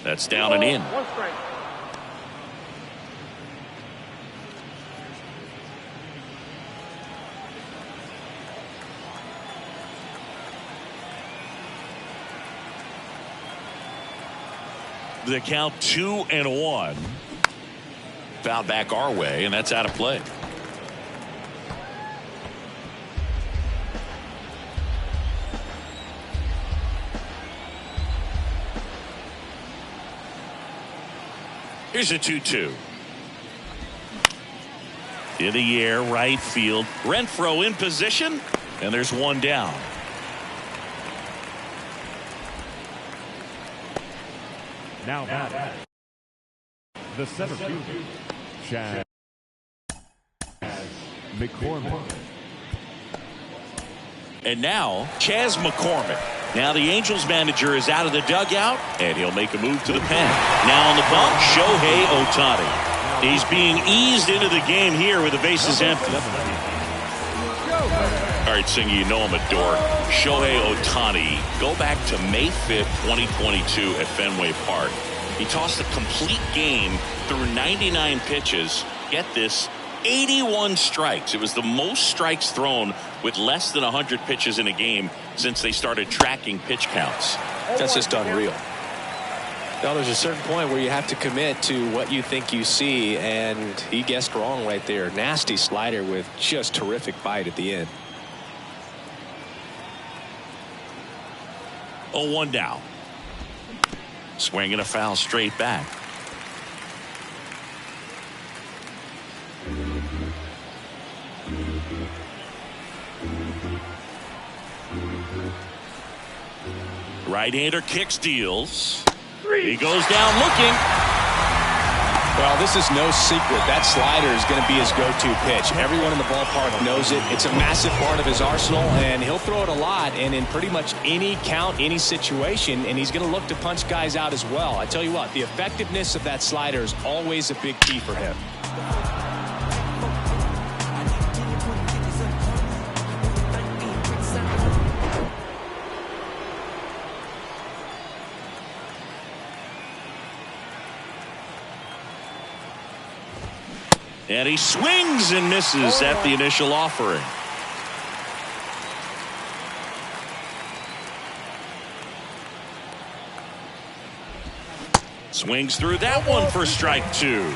That's down and in. One strike. The count 2-1. Foul back our way, and that's out of play. Here's a 2-2. In the air, right field. Renfroe in position, and there's one down. Now batting, the center fielder, Chad McCormick. And now, Chas McCormick. Now the Angels manager is out of the dugout, and he'll make a move to the pen. Now on the bump, Shohei Ohtani. He's being eased into the game here with the bases empty. All right, Singy, you know I'm a dork. Shohei Ohtani, go back to May 5th, 2022 at Fenway Park. He tossed a complete game through 99 pitches. Get this, 81 strikes. It was the most strikes thrown with less than 100 pitches in a game since they started tracking pitch counts. That's just unreal. Now, there's a certain point where you have to commit to what you think you see, and he guessed wrong right there. Nasty slider with just terrific bite at the end. 0-1 now. Swinging a foul straight back. Right-hander kicks, deals. He goes down looking. Well, this is no secret. That slider is going to be his go-to pitch. Everyone in the ballpark knows it. It's a massive part of his arsenal, and he'll throw it a lot and in pretty much any count, any situation, and he's going to look to punch guys out as well. I tell you what, the effectiveness of that slider is always a big key for him. And he swings and misses at the initial offering. Swings through that one for strike two.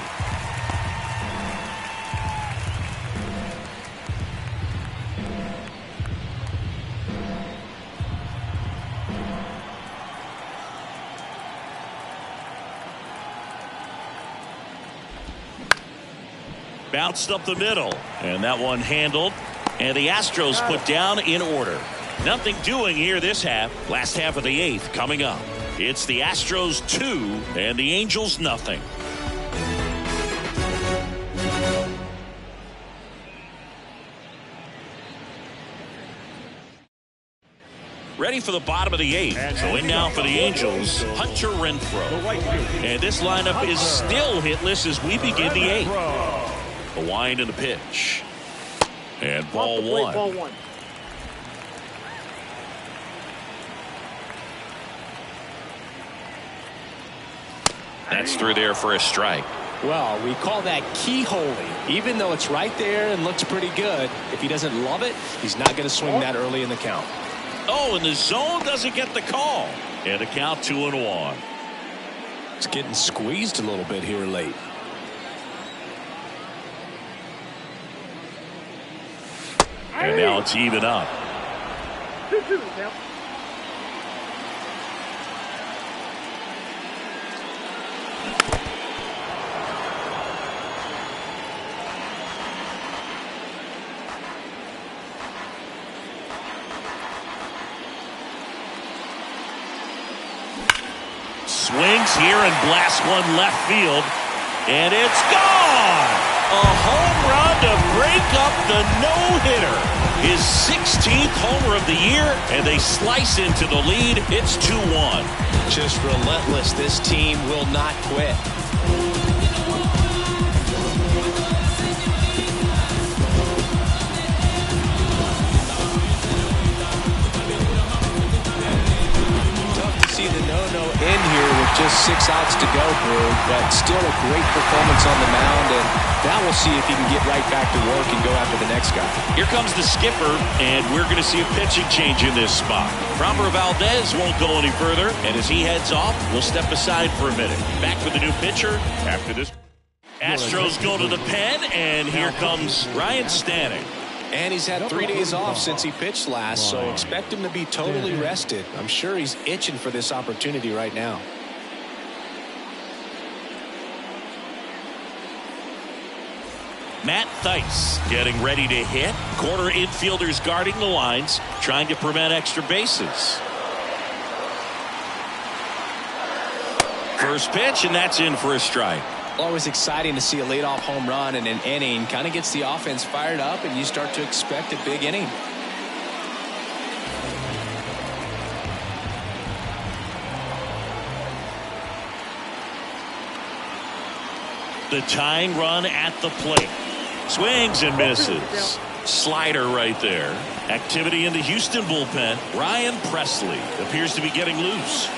Bounced up the middle, and that one handled, and the Astros put down in order. Nothing doing here this half. Last half of the eighth coming up. It's the Astros 2 and the Angels nothing. Ready for the bottom of the eighth. So in now for the Angels, Hunter Renfroe. And this lineup is still hitless as we begin the eighth. The wind and the pitch. And ball one. That's through there for a strike. Well, we call that keyholing. Even though it's right there and looks pretty good, if he doesn't love it, he's not going to swing that early in the count. Oh, and the zone doesn't get the call. And the count 2-1. It's getting squeezed a little bit here late. And now it's even up. 2-2 now. Swings here and blasts one left field. And it's gone! A home run to break up the no-hitter. His 16th homer of the year, and they slice into the lead. It's 2-1. Just relentless. This team will not quit. See the no-no in here with just 6 outs to go, but still a great performance on the mound, and now we'll see if he can get right back to work and go after the next guy. Here comes the skipper, and we're going to see a pitching change in this spot. Framber Valdez won't go any further, and as he heads off, we'll step aside for a minute. Back with the new pitcher after this. Astros go to the pen, and here comes Ryan Stanek. And he's had 3 days off since he pitched last, so expect him to be totally rested. I'm sure he's itching for this opportunity right now. Matt Theis getting ready to hit. Corner infielders guarding the lines, trying to prevent extra bases. First pitch, and that's in for a strike. Always exciting to see a leadoff home run in an inning. Kind of gets the offense fired up, and you start to expect a big inning. The tying run at the plate. Swings and misses. Slider right there. Activity in the Houston bullpen. Ryan Presley appears to be getting loose.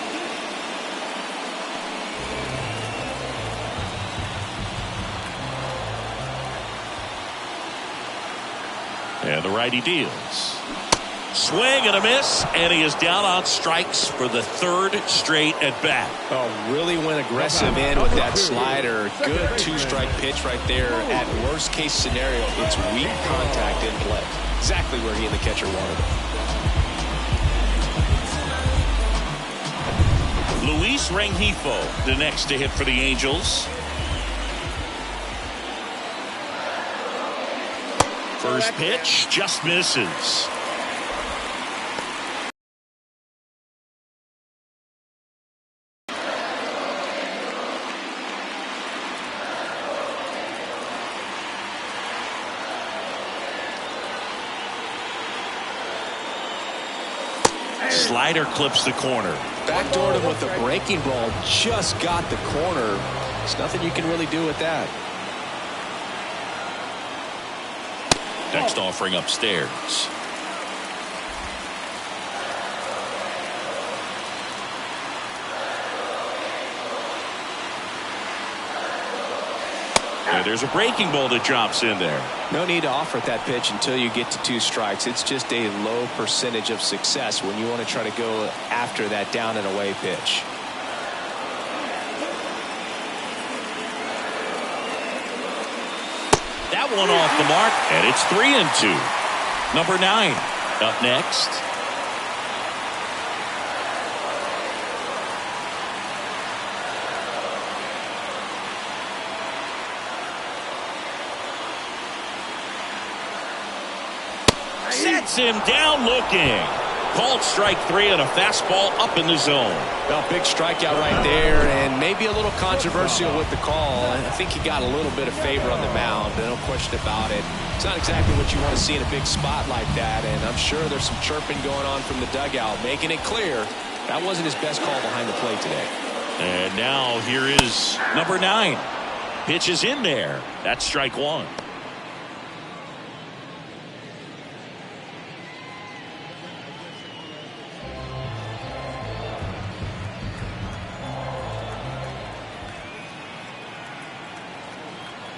And the righty deals. Swing and a miss, and he is down on strikes for the 3rd straight at bat. Oh, really went aggressive in with that slider. Good 2-strike pitch right there. At worst case scenario, it's weak contact in play. Exactly where he and the catcher wanted it. Luis Rengifo, the next to hit for the Angels. First pitch just misses. Slider clips the corner. Backdoored him with a breaking ball. Just got the corner. There's nothing you can really do with that. Next offering upstairs. And there's a breaking ball that drops in there. No need to offer that pitch until you get to 2 strikes. It's just a low percentage of success when you want to try to go after that down and away pitch. That one off the mark, and it's 3-2. Number 9 up next. Sets him down looking. Called strike 3 on a fastball up in the zone. Well, big strikeout right there, and maybe a little controversial with the call. I think he got a little bit of favor on the mound, no question about it. It's not exactly what you want to see in a big spot like that, and I'm sure there's some chirping going on from the dugout, making it clear that wasn't his best call behind the plate today. And now here is number 9. Pitch is in there. That's strike 1.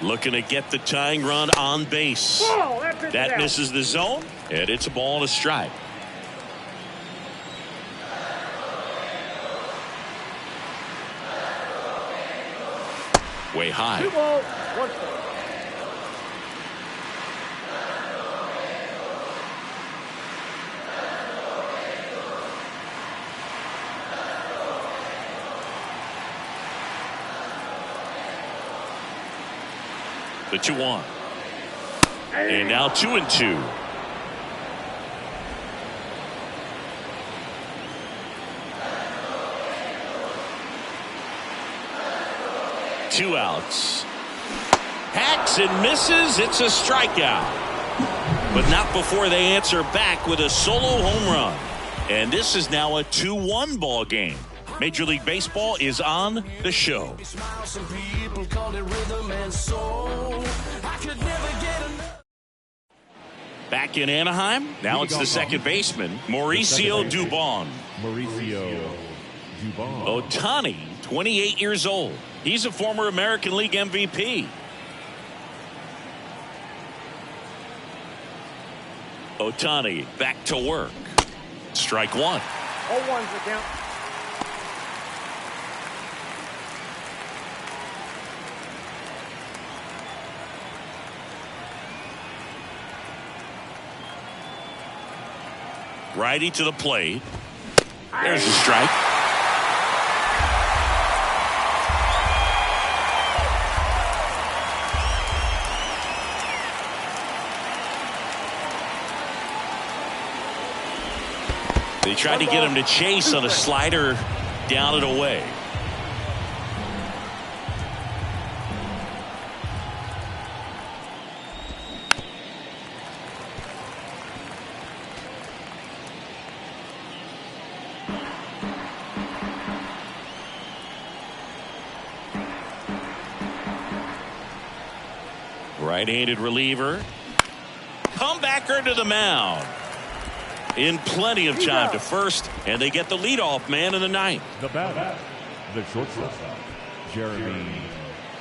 Looking to get the tying run on base. That misses the zone, and it's a ball and a strike. Way high. 2 balls, 1 strike. The 2-1. And now 2-2. 2 outs. Hacks and misses. It's a strikeout. But not before they answer back with a solo home run. And this is now a 2-1 ball game. Major League Baseball is on the show. Back in Anaheim, now it's the second baseman, Mauricio Dubon. Ohtani, 28 years old. He's a former American League MVP. Ohtani back to work. Strike one. 0-1's the count. Righty to the plate. There's the strike. They tried to get him to chase on a slider down and away. Right-handed reliever. Comebacker to the mound. In plenty of time to first, and they get the leadoff man in the ninth. The batter, the shortstop, Jeremy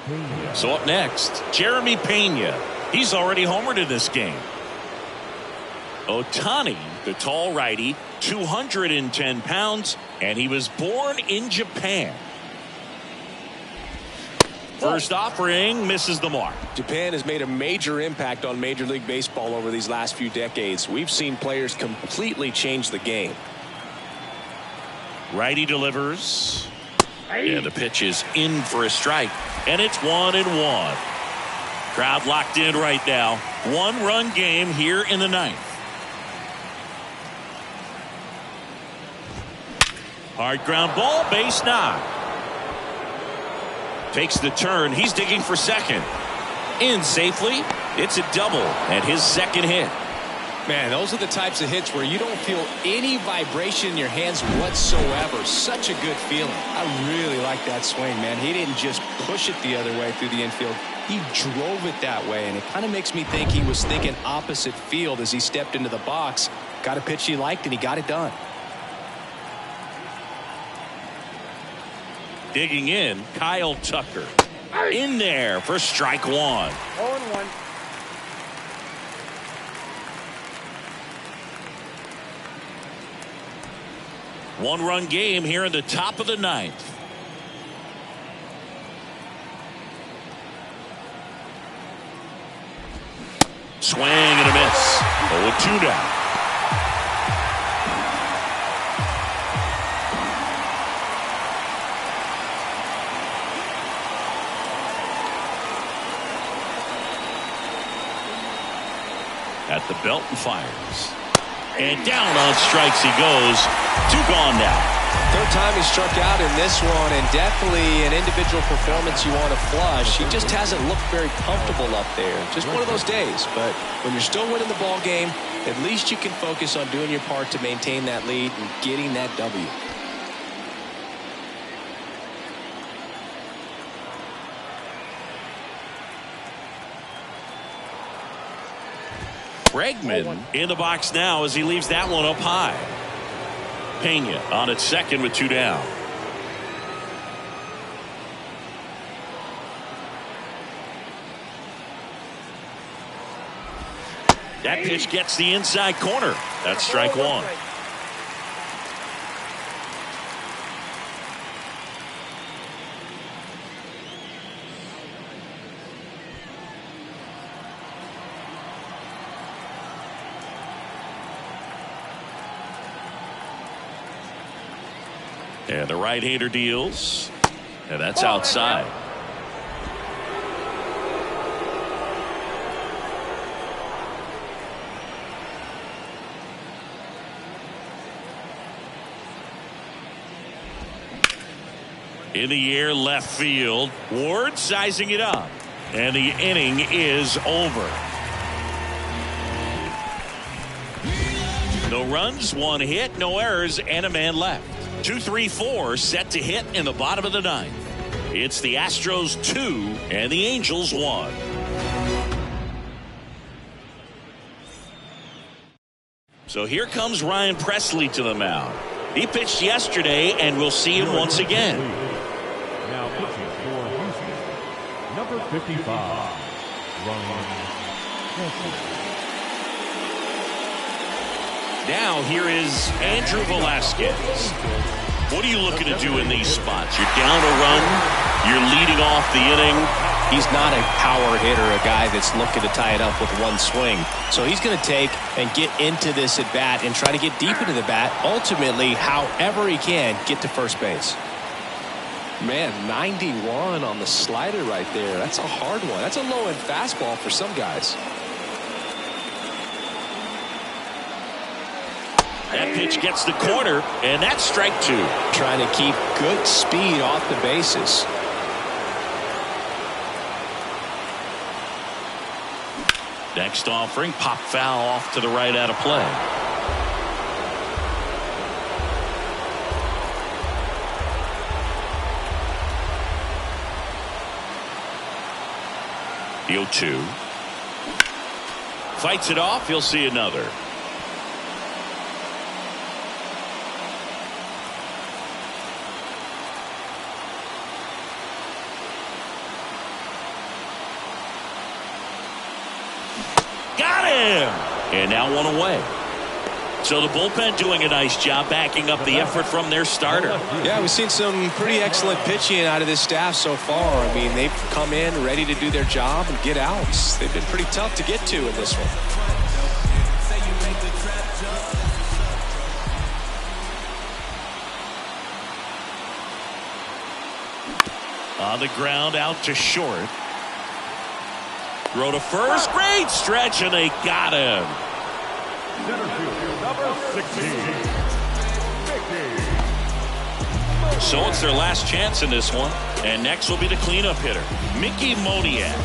Pena. So up next, Jeremy Pena. He's already homered in this game. Ohtani, the tall righty, 210 pounds, and he was born in Japan. First offering misses the mark. Japan has made a major impact on Major League Baseball over these last few decades. We've seen players completely change the game. Righty delivers. And the pitch is in for a strike. And it's 1-1. Crowd locked in right now. 1-run game here in the ninth. Hard ground ball, base knock. Takes the turn. He's digging for second. In safely. It's a double and his second hit. Man, those are the types of hits where you don't feel any vibration in your hands whatsoever. Such a good feeling. I really like that swing, man. He didn't just push it the other way through the infield. He drove it that way, and it kind of makes me think he was thinking opposite field as he stepped into the box. Got a pitch he liked, and he got it done. Digging in, Kyle Tucker. In there for strike one. 0-1. One-run game here in the top of the ninth. Swing and a miss. 0-2 down. At the belt and fires. And down on strikes he goes. 2 gone now. Third time he struck out in this one, and definitely an individual performance you want to flush. He just hasn't looked very comfortable up there. Just one of those days. But when you're still winning the ball game, at least you can focus on doing your part to maintain that lead and getting that W. Bregman in the box now as he leaves that one up high. Pena on at second with 2 down. That pitch gets the inside corner. That's strike one. And the right-hander deals. And that's outside. In the air, left field. Ward sizing it up. And the inning is over. No runs, 1 hit, no errors, and a man left. 2-3-4 set to hit in the bottom of the 9th. It's the Astros 2 and the Angels 1. So here comes Ryan Presley to the mound. He pitched yesterday, and we'll see him once again. Now pitching for Houston, number 55, Ryan Presley. Now here is Andrew Velasquez. What are you looking to do in these spots? You're down a run. You're leading off the inning. He's not a power hitter, a guy that's looking to tie it up with one swing. So he's going to take and get into this at bat and try to get deep into the bat. Ultimately, however he can, get to first base. Man, 91 on the slider right there. That's a hard one. That's a low-end fastball for some guys. That pitch gets the corner, and that's strike 2. Trying to keep good speed off the bases. Next offering, pop foul off to the right out of play. The 0-2. Fights it off. He'll see another. Got him! And now 1 away. So the bullpen doing a nice job backing up the effort from their starter. Yeah, we've seen some pretty excellent pitching out of this staff so far. I mean, they've come in ready to do their job and get outs. They've been pretty tough to get to in this one. On the ground, out to short. Throw to first, great stretch, and they got him. Center field, number 16, Mickey. So it's their last chance in this one. And next will be the cleanup hitter, Mickey Moniak.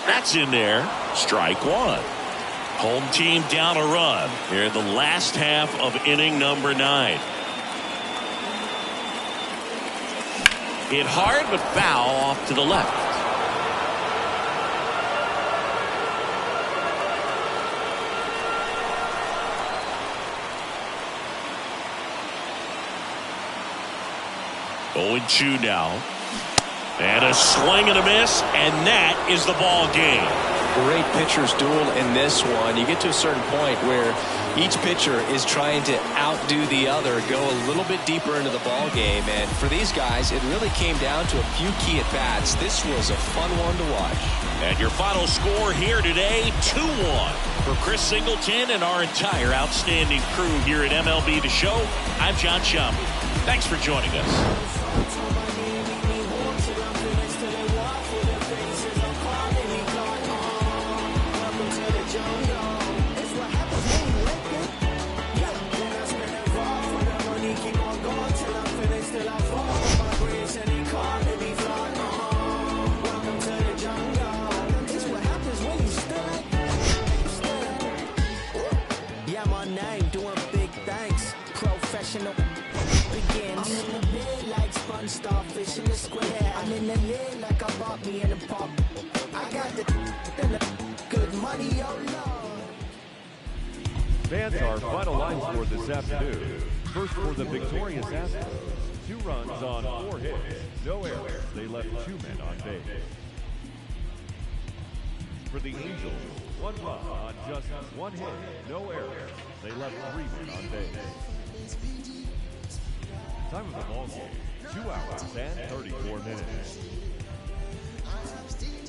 That's in there. Strike 1. Home team down a run. Here in the last half of inning number 9. Hit hard, but foul off to the left. Oh, 2 now. And a swing and a miss, and that is the ball game. Great pitcher's duel in this one. You get to a certain point where each pitcher is trying to outdo the other, go a little bit deeper into the ball game. And for these guys, it really came down to a few key at-bats. This was a fun one to watch. And your final score here today, 2-1. For Chris Singleton and our entire outstanding crew here at MLB The Show, I'm John Shambi. Thanks for joining us. Begins. I'm in the bed like sponge starfish in the square. I'm in the lid like I bought me in the pop. I got the good money, oh Lord. Fans, our final line score this afternoon. First for the victorious Astros. 2 runs on 4 hits. No errors. They left 2 men on base. For the Angels, 1 run on just 1 hit. No errors. They left 3 men on base. Time of the ball game, 2 hours and 34 minutes.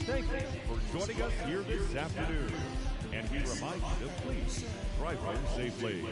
Thank you for joining us here this afternoon. And we remind you to please drive home safely.